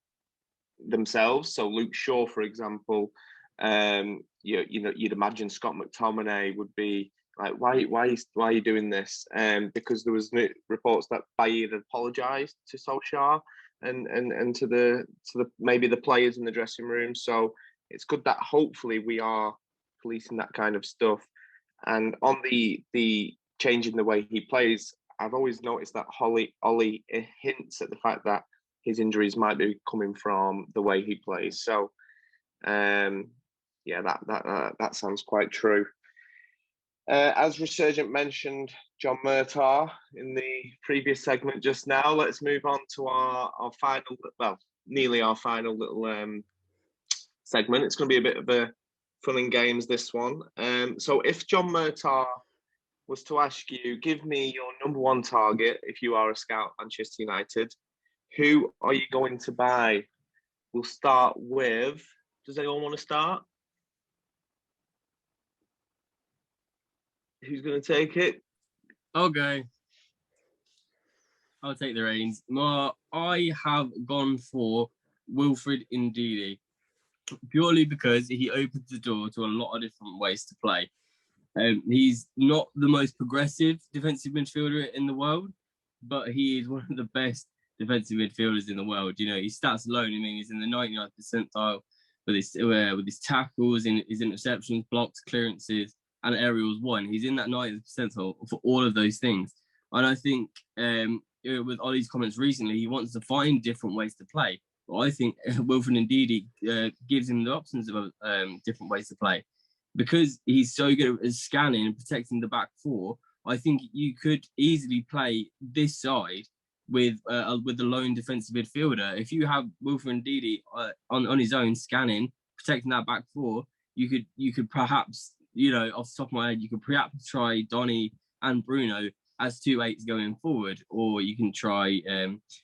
themselves. So Luke Shaw, for example, you'd imagine Scott McTominay would be like, why are you doing this? Because there was reports that Bailly had apologised to Solskjaer and to the maybe the players in the dressing room. So it's good that hopefully we are policing that kind of stuff. And on the changing the way he plays, I've always noticed that Ollie hints at the fact that his injuries might be coming from the way he plays. So, that sounds quite true. As Resurgent mentioned, John Murtaugh in the previous segment just now, let's move on to our final, nearly our final little segment. It's going to be a bit of a fun and games, this one. So if John Murtaugh was to ask you, give me your number one target if you are a scout at Manchester United, who are you going to buy? We'll start with, does anyone want to start? Who's going to take it? I'll go. I'll take the reins. I have gone for Wilfred Ndidi purely because he opens the door to a lot of different ways to play. He's not the most progressive defensive midfielder in the world, but he is one of the best defensive midfielders in the world. You know, his stats alone, I mean, he's in the 99th percentile with his tackles, in his interceptions, blocks, clearances, and aerials won. He's in that 90th percentile for all of those things. And I think with Ollie's comments recently, he wants to find different ways to play. But I think Wilfred Ndidi gives him the options of different ways to play. Because he's so good at scanning and protecting the back four, I think you could easily play this side with the lone defensive midfielder. If you have Wilfred Ndidi on his own scanning, protecting that back four, you could perhaps, you know, off the top of my head, you could perhaps try Donny and Bruno as 2-8s going forward, or you can try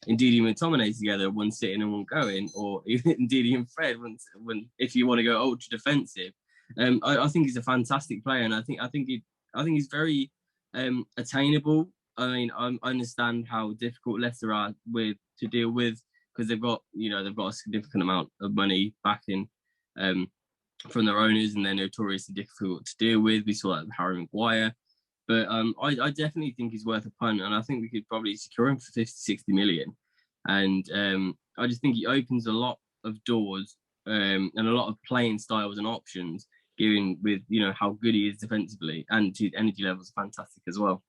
Ndidi and McTominay together, one sitting and one going, or even Ndidi and Fred if you want to go ultra defensive. I think he's a fantastic player, and I think he's very attainable. I mean, I understand how difficult Leicester are to deal with, because they've got a significant amount of money backing from their owners, and they're notoriously difficult to deal with. We saw that with Harry Maguire, but I definitely think he's worth a punt, and I think we could probably secure him for 50-60 million. And I just think he opens a lot of doors and a lot of playing styles and options, given with, you know, how good he is defensively, and his energy levels are fantastic as well.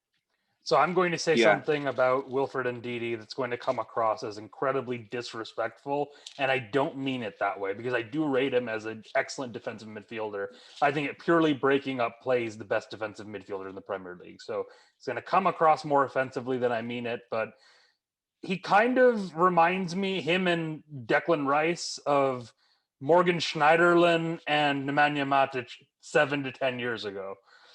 So I'm going to say something about Wilfred Ndidi that's going to come across as incredibly disrespectful, and I don't mean it that way, because I do rate him as an excellent defensive midfielder. I think at purely breaking up plays, the best defensive midfielder in the Premier League. So it's going to come across more offensively than I mean it, but he kind of reminds me, him and Declan Rice, of Morgan Schneiderlin and Nemanja Matic 7 to 10 years ago,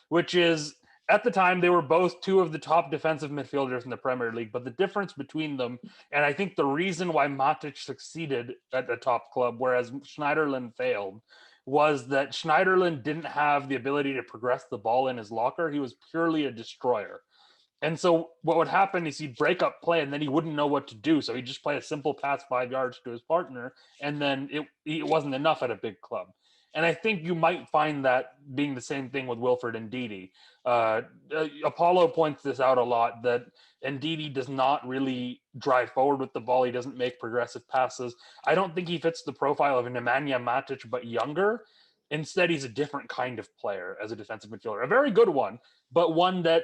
which is, at the time, they were both two of the top defensive midfielders in the Premier League, but the difference between them, and I think the reason why Matic succeeded at the top club, whereas Schneiderlin failed, was that Schneiderlin didn't have the ability to progress the ball in his locker. He was purely a destroyer. And so what would happen is he'd break up play, and then he wouldn't know what to do. So he'd just play a simple pass 5 yards to his partner, and then it wasn't enough at a big club. And I think you might find that being the same thing with Wilfred Ndidi. Apollo points this out a lot, that Ndidi does not really drive forward with the ball. He doesn't make progressive passes. I don't think he fits the profile of Nemanja Matic, but younger. Instead, he's a different kind of player as a defensive midfielder. A very good one, but one that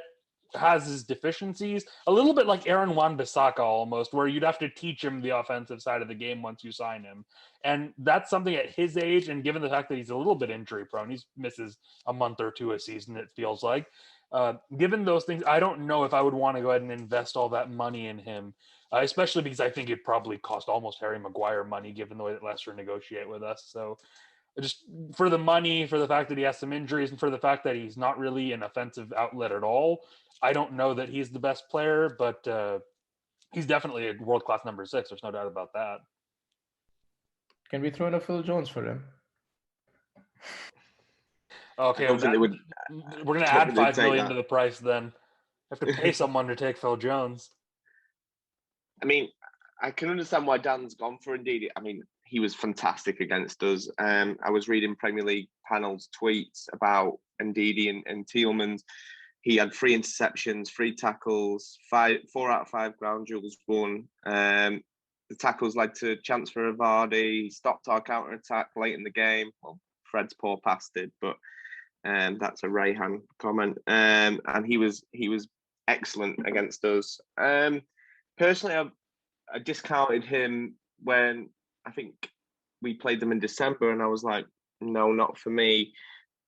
has his deficiencies, a little bit like Aaron Wan-Bissaka almost, where you'd have to teach him the offensive side of the game once you sign him. And that's something at his age, and given the fact that he's a little bit injury prone, he misses a month or two a season, it feels like. Given those things, I don't know if I would want to go ahead and invest all that money in him, especially because I think it probably cost almost Harry Maguire money, given the way that Leicester negotiate with us. So just for the money, for the fact that he has some injuries, and for the fact that he's not really an offensive outlet at all, I don't know that he's the best player, but he's definitely a world-class number 6. There's no doubt about that. Can we throw in a Phil Jones for him? Okay, we're going to add $5 million to the price then. Have to pay someone to take Phil Jones. I mean, I can understand why Dan's gone for Ndidi. I mean, he was fantastic against us. I was reading Premier League panel's tweets about Ndidi and Tielemans. He had 3 interceptions, 3 tackles, 4 out of 5 ground duels won. The tackles led to a chance for Vardy. He stopped our counter-attack late in the game. Well, Fred's poor pass did, but that's a Rayhan comment. And he was excellent against us. Personally, I discounted him when I think we played them in December, and I was like, no, not for me.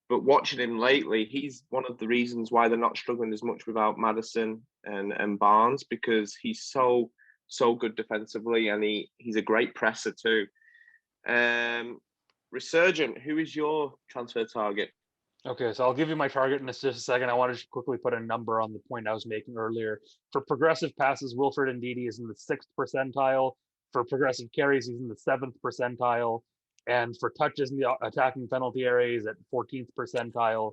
But watching him lately, he's one of the reasons why they're not struggling as much without Maddison and Barnes, because he's so good defensively, and he's a great presser too. Resurgent, who is your transfer target? Okay, so I'll give you my target in just a second. I want to just quickly put a number on the point I was making earlier. For progressive passes, Wilfred Ndidi is in the 6th percentile. For progressive carries, he's in the 7th percentile. And for touches in the attacking penalty area, he's at 14th percentile.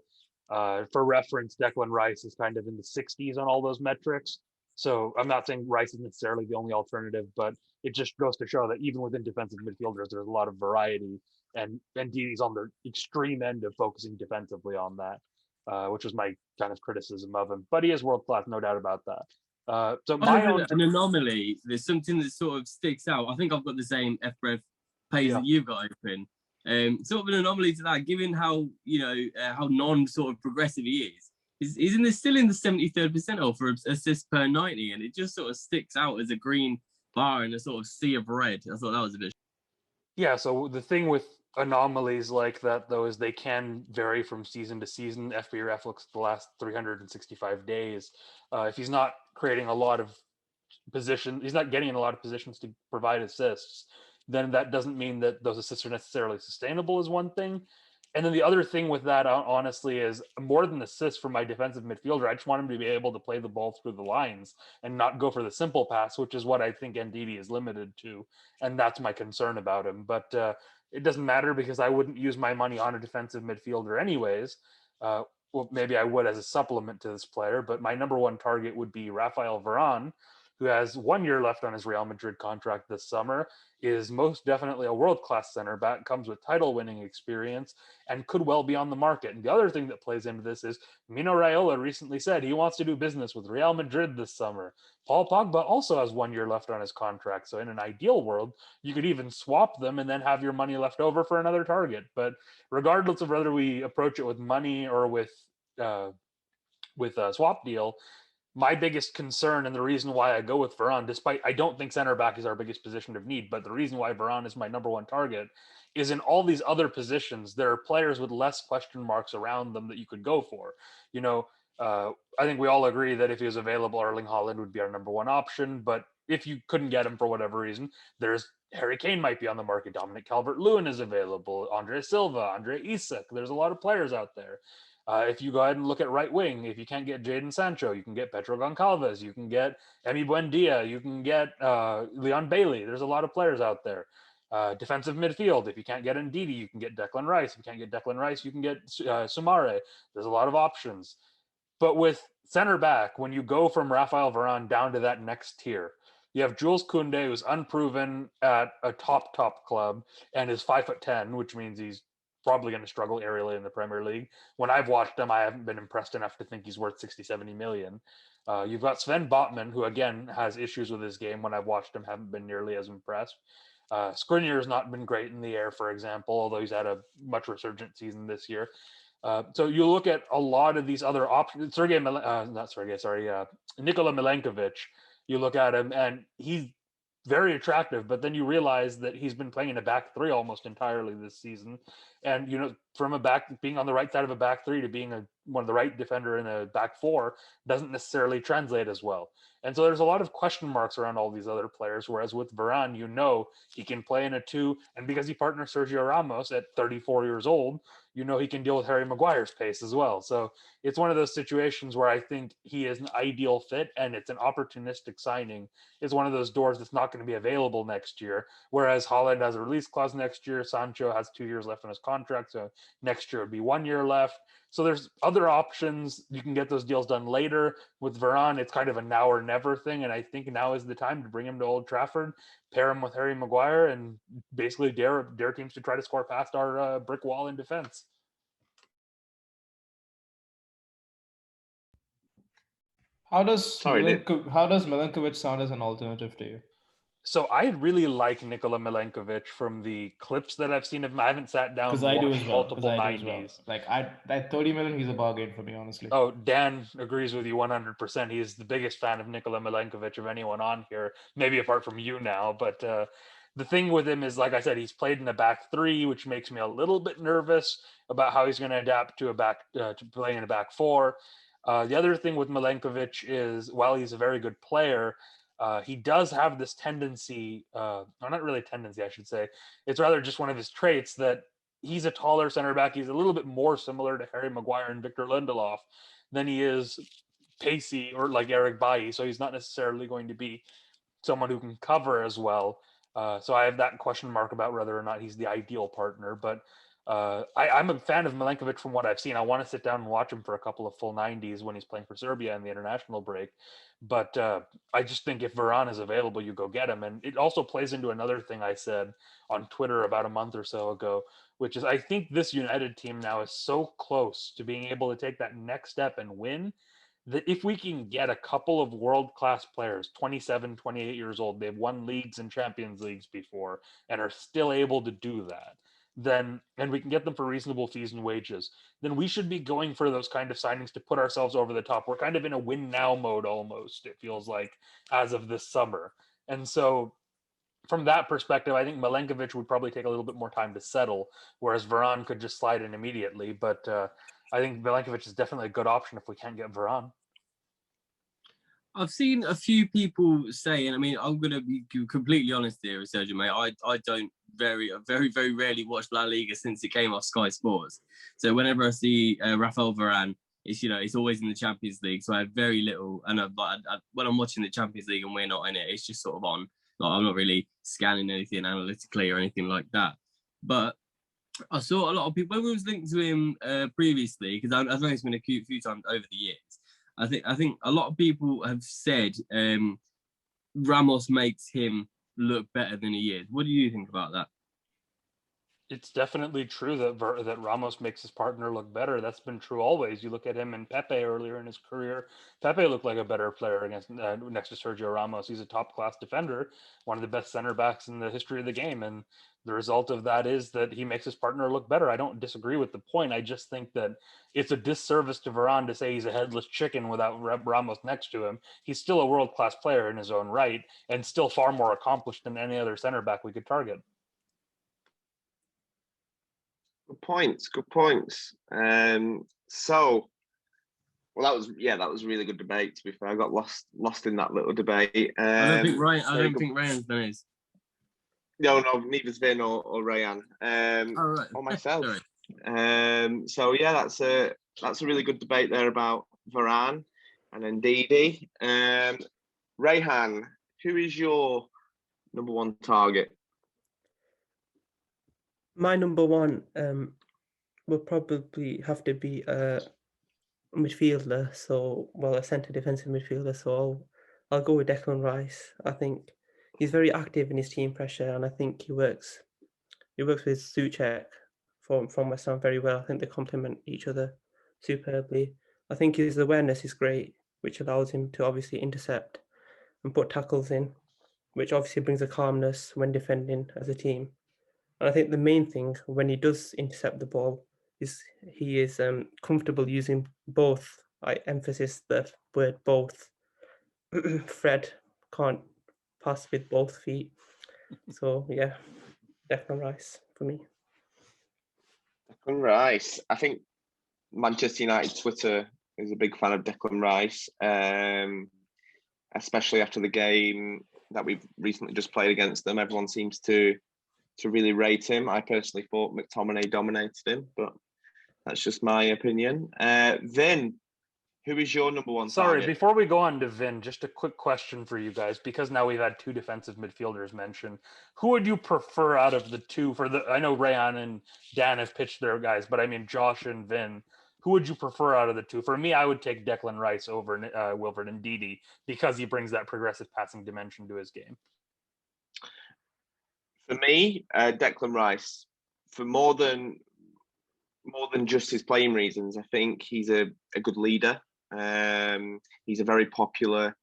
For reference, Declan Rice is kind of in the 60s on all those metrics. So I'm not saying Rice is necessarily the only alternative, but it just goes to show that even within defensive midfielders, there's a lot of variety. and Ndidi's on the extreme end of focusing defensively on that, which was my kind of criticism of him. But he is world class, no doubt about that. So my own an anomaly. There's something that sort of sticks out. I think I've got the same FBref page that you've got open. Sort of an anomaly to that, given how how non sort of progressive he is. He's still in the 73rd percentile for assists per 90, and it just sort of sticks out as a green bar in a sort of sea of red. I thought that was a bit. Yeah, so the thing with anomalies like that, though, is they can vary from season to season. FBref looks at the last 365 days. If he's not creating a lot of he's not getting in a lot of positions to provide assists, then that doesn't mean that those assists are necessarily sustainable is one thing. And then the other thing with that, honestly, is more than assists for my defensive midfielder. I just want him to be able to play the ball through the lines and not go for the simple pass, which is what I think Ndidi is limited to. And that's my concern about him. But it doesn't matter because I wouldn't use my money on a defensive midfielder anyways. Well, maybe I would as a supplement to this player, but my number one target would be Rafael Varane, who has 1 year left on his Real Madrid contract this summer, is most definitely a world-class center back, comes with title-winning experience, and could well be on the market. And the other thing that plays into this is Mino Raiola recently said he wants to do business with Real Madrid this summer. Paul Pogba also has 1 year left on his contract. So in an ideal world, you could even swap them and then have your money left over for another target. But regardless of whether we approach it with money or with a swap deal, my biggest concern and the reason why I go with Varane, despite I don't think center back is our biggest position of need, but the reason why Varane is my number one target is in all these other positions, there are players with less question marks around them that you could go for. You know, I think we all agree that if he was available, Erling Haaland would be our number one option. But if you couldn't get him for whatever reason, there's Harry Kane might be on the market. Dominic Calvert-Lewin is available. Andre Silva, Andre Isak. There's a lot of players out there. If you go ahead and look at right wing, if you can't get Jadon Sancho, you can get Pedro Goncalves, you can get Emi Buendia, you can get Leon Bailey. There's a lot of players out there. Defensive midfield, if you can't get Ndidi, you can get Declan Rice. If you can't get Declan Rice, you can get Sumare. There's a lot of options. But with center back, when you go from Rafael Varane down to that next tier, you have Jules Koundé, who's unproven at a top club and is 5'10", which means he's probably going to struggle aerially in the Premier League. When I've watched him, I haven't been impressed enough to think he's worth 60, 70 million. You've got Sven Botman, who again has issues with his game. When I've watched him, haven't been nearly as impressed. Skriniar's not been great in the air, for example, although he's had a much resurgent season this year. So you look at a lot of these other options. Nikola Milenkovic. You look at him and he's very attractive, but then you realize that he's been playing in a back three almost entirely this season. And, you know, from a back, being on the right side of a back three to being one of the right defender in a back four doesn't necessarily translate as well. And so there's a lot of question marks around all these other players. Whereas with Varane, you know, he can play in a two. And because he partners Sergio Ramos at 34 years old, you know, he can deal with Harry Maguire's pace as well. So it's one of those situations where I think he is an ideal fit and it's an opportunistic signing. It's one of those doors that's not going to be available next year. Whereas Haaland has a release clause next year. Sancho has 2 years left on his contract. So next year would be 1 year left. So there's other options. You can get those deals done later. With Varane, it's kind of a now or never thing. And I think now is the time to bring him to Old Trafford, pair him with Harry Maguire, and basically dare teams to try to score past our brick wall in defense. How does Milinkovic sound as an alternative to you? So I really like Nikola Milenkovic from the clips that I've seen of him. I haven't sat down and watched multiple 90s. Like that 30 million, he's a bargain for me, honestly. Oh, Dan agrees with you 100%. He is the biggest fan of Nikola Milenkovic of anyone on here, maybe apart from you now. But the thing with him is, like I said, he's played in a back three, which makes me a little bit nervous about how he's going to adapt to to playing in a back four. The other thing with Milenkovic is, while he's a very good player, he does have this tendency, or not really tendency, I should say. It's rather just one of his traits that he's a taller center back. He's a little bit more similar to Harry Maguire and Victor Lindelof than he is pacey or like Eric Bailly. So he's not necessarily going to be someone who can cover as well. So I have that question mark about whether or not he's the ideal partner. But I'm a fan of Milenkovic from what I've seen. I want to sit down and watch him for a couple of full 90s when he's playing for Serbia in the international break. But I just think if Varane is available, you go get him. And it also plays into another thing I said on Twitter about a month or so ago, which is I think this United team now is so close to being able to take that next step and win that if we can get a couple of world-class players, 27, 28 years old, they've won leagues and Champions Leagues before and are still able to do that, then, and we can get them for reasonable fees and wages, then we should be going for those kind of signings to put ourselves over the top. We're kind of in a win now mode almost, it feels like, as of this summer. And so from that perspective, I think Milenkovic would probably take a little bit more time to settle, whereas Varane could just slide in immediately. But I think Milenkovic is definitely a good option if we can't get Varane. I've seen a few people say, and I mean, I'm going to be completely honest here, Sergio, mate. I don't very rarely watch La Liga since it came off Sky Sports. So whenever I see Rafael Varane, it's always in the Champions League. So I have very little, and when I'm watching the Champions League and we're not in it, it's just sort of on. Like, I'm not really scanning anything analytically or anything like that. But I saw a lot of people when we was linked to him previously, because I've known him a few times over the years. I think a lot of people have said Ramos makes him look better than he is. What do you think about that? It's definitely true that Ramos makes his partner look better. That's been true always. You look at him and Pepe earlier in his career. Pepe looked like a better player next to Sergio Ramos. He's a top-class defender, one of the best center backs in the history of the game, and the result of that is that he makes his partner look better. I don't disagree with the point. I just think that it's a disservice to Varane to say he's a headless chicken without Ramos next to him. He's still a world-class player in his own right and still far more accomplished than any other center back we could target. Good points. So, well, that was a really good debate. To be fair, I got lost in that little debate. I don't think Ryan's done his. No, neither's Vin or Rayan. Or myself. So yeah, that's a really good debate there about Varane and Ndidi. Rayhan, who is your number one target? My number one will probably have to be a midfielder, a centre defensive midfielder. So I'll go with Declan Rice. I think he's very active in his team pressure, and I think he works with Souček from West Ham very well. I think they complement each other superbly. I think his awareness is great, which allows him to obviously intercept and put tackles in, which obviously brings a calmness when defending as a team. And I think the main thing when he does intercept the ball is he is comfortable using both. I emphasize the word both. Fred can't pass with both feet. So yeah, Declan Rice for me. Declan Rice. I think Manchester United Twitter is a big fan of Declan Rice, especially after the game that we've recently just played against them. Everyone seems to really rate him. I personally thought McTominay dominated him, but that's just my opinion. Vin, who is your number one target? Before we go on to Vin, just a quick question for you guys, because now we've had two defensive midfielders mentioned. Who would you prefer out of the two? I know Rayan and Dan have pitched their guys, but I mean Josh and Vin. Who would you prefer out of the two? For me, I would take Declan Rice over Wilfred Ndidi because he brings that progressive passing dimension to his game. For me, Declan Rice, for more than just his playing reasons, I think he's a good leader. He's a very popular.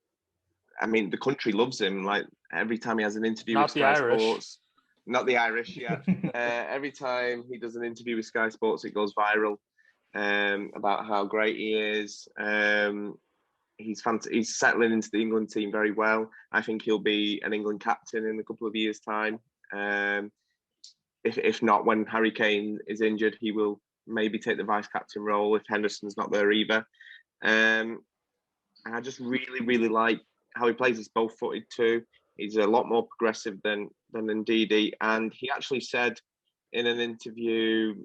I mean, the country loves him. Like every time he has an interview with Sky Sports, not the Irish, yeah. Every time he does an interview with Sky Sports, it goes viral about how great he is. He's settling into the England team very well. I think he'll be an England captain in a couple of years' time. If not, when Harry Kane is injured, he will maybe take the vice captain role if Henderson's not there either. And I just really like how he plays. He's both-footed too. He's a lot more progressive than Ndidi. And he actually said in an interview,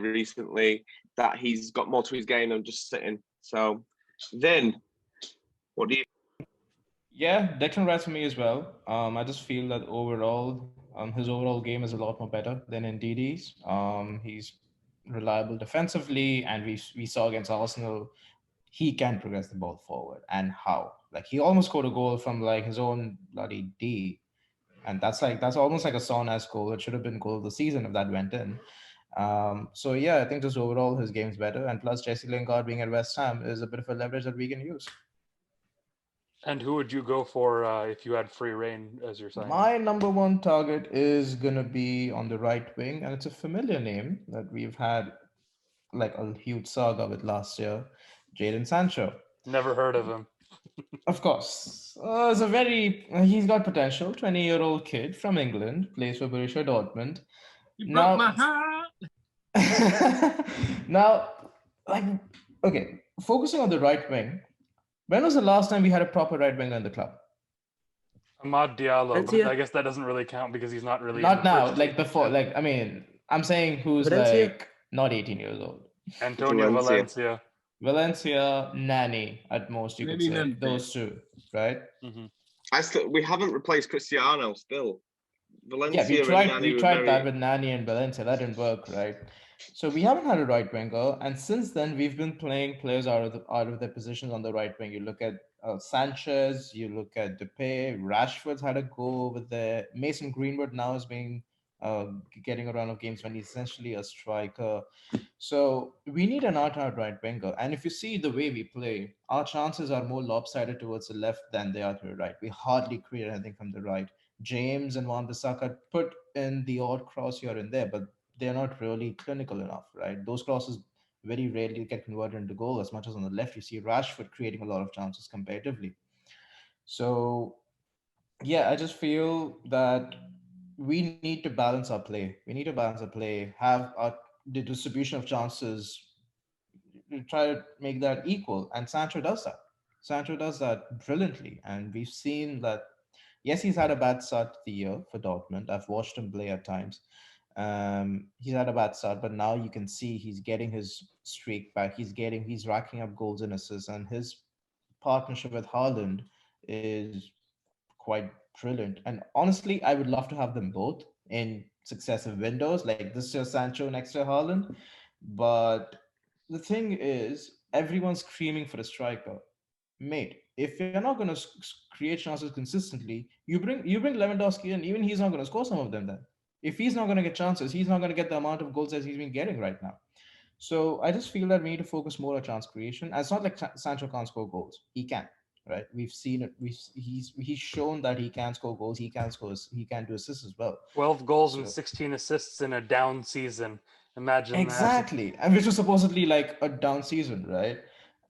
recently that he's got more to his game than just sitting. So then, what do you? Yeah, Declan Rice for me as well. I just feel that overall, his overall game is a lot more better than Ndidi's. He's reliable defensively, and we saw against Arsenal, he can progress the ball forward. And how? Like he almost scored a goal from like his own bloody D, and that's almost like a Son-esque goal. It should have been goal of the season if that went in. So yeah, I think just overall his game's better, and plus Jesse Lingard being at West Ham is a bit of a leverage that we can use. And who would you go for if you had free reign as your signing? My number one target is gonna be on the right wing, and it's a familiar name that we've had like a huge saga with last year, Jadon Sancho. Never heard of him. Of course, it's a very he's got potential. 20-year-old kid from England, plays for Borussia Dortmund. You broke my Now, heart. now, like, okay, focusing on the right wing. When was the last time we had a proper right winger in the club? Ahmad Diallo, but Valencia. I guess that doesn't really count because he's not really. Not in the now, first like team. before. Like, I mean, I'm saying who's Valencia? like not 18 years old. Antonio Valencia. Valencia. Valencia, Nani, at most you could Maybe say. Memphis. Those two, right? We haven't replaced Cristiano still. Yeah, Valencia and Nani we were tried very. that with Nani and Valencia. That didn't work, right? So we haven't had a right winger, and since then we've been playing players out of their positions on the right wing. You look at Sanchez, you look at Depay, Rashford's had a go over there. Mason Greenwood now is being uh, getting a run of games when he's essentially a striker. So we need an out right winger. And if you see the way we play, our chances are more lopsided towards the left than they are to the right. We hardly create anything from the right. James and Wan-Bissaka put in the odd cross here and there, but they're not really clinical enough, right? Those crosses very rarely get converted into goal as much as on the left. You see Rashford creating a lot of chances comparatively. So yeah, I just feel that we need to balance our play. We need to balance our play, have the distribution of chances, try to make that equal. And Sancho does that. Sancho does that brilliantly. And we've seen that, yes, he's had a bad start to the year for Dortmund. I've watched him play at times. He's had a bad start, but now you can see he's getting his streak back. He's racking up goals and assists, and his partnership with Haaland is quite brilliant. And honestly, I would love to have them both in successive windows, like this year Sancho, next year Haaland. But the thing is, everyone's screaming for a striker. Mate, if you're not going to create chances consistently, you bring Lewandowski in. Even he's not going to score some of them. Then, if he's not going to get chances, he's not going to get the amount of goals as he's been getting right now. So I just feel that we need to focus more on chance creation. And it's not like Sancho can't score goals; he can. Right? We've seen it. He's shown that he can score goals. He can score. He can do assists as well. 12 goals and So 16 assists in a down season. Imagine that. exactly, and which was supposedly like a down season, right?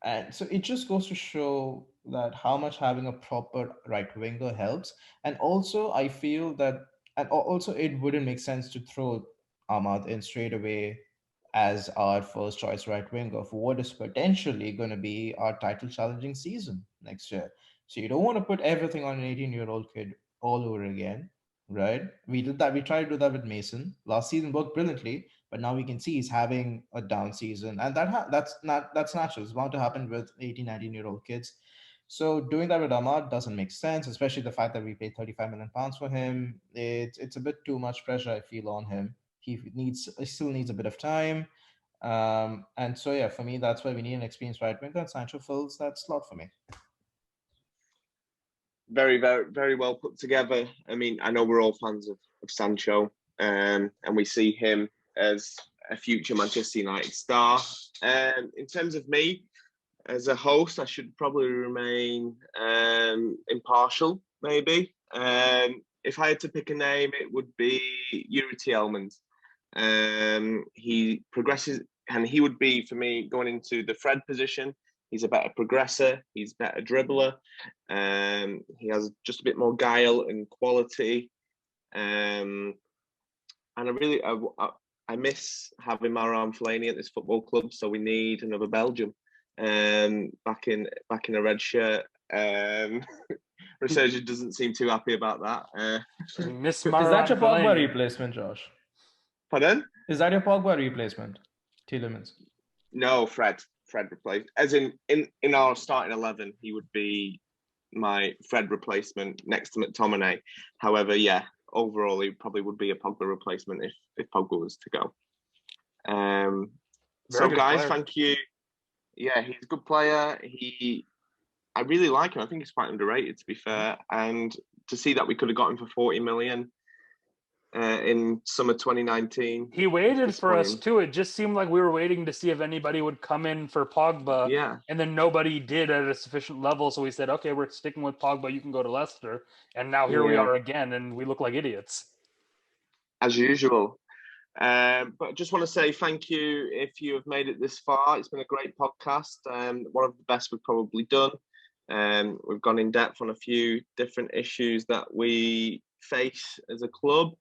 And so it just goes to show that how much having a proper right winger helps. And also, I feel that, and also it wouldn't make sense to throw Ahmad in straight away as our first choice right winger for what is potentially going to be our title challenging season next year. So you don't want to put everything on an 18-year-old kid all over again, right? We did that. We tried to do that with Mason. Last season worked brilliantly, but now we can see he's having a down season, and that's natural. It's bound to happen with 18, 19-year-old kids. So doing that with Ahmad doesn't make sense, especially the fact that we paid 35 million pounds for him. It's a bit too much pressure I feel on him. He still needs a bit of time. And so yeah, for me, that's why we need an experienced right winger, and Sancho fills that slot for me. Very, very, very well put together. I mean, I know we're all fans of Sancho, and we see him as a future Manchester United star. In terms of me, as a host, I should probably remain impartial, maybe. If I had to pick a name, it would be Yuri Tielemans. He progresses, and he would be, for me, going into the Fred position. He's a better progressor. He's a better dribbler. He has just a bit more guile and quality. And I miss having Marouane Fellaini at this football club. So we need another Belgium back in a red shirt. Resurgent doesn't seem too happy about that. Miss Is that your Pogba Fellaini. replacement, Josh? Pardon? Is that your Pogba replacement, Tielemans? No, Fred replaced. As in our starting 11, he would be my Fred replacement next to McTominay. However, yeah, overall he probably would be a Pogba replacement if Pogba was to go. So good guys, player. thank you. Yeah, he's a good player. I really like him. I think he's quite underrated, to be fair. And to see that we could have got him for 40 million in summer 2019. He waited for us disappointing. too. It just seemed like we were waiting to see if anybody would come in for Pogba. Yeah, And then nobody did at a sufficient level. So we said, okay, we're sticking with Pogba. You can go to Leicester. And now here we Yeah. are again, and we look like idiots. as usual. But I just want to say thank you if you have made it this far. It's been a great podcast. One of the best we've probably done. We've gone in depth on a few different issues that we face as a club.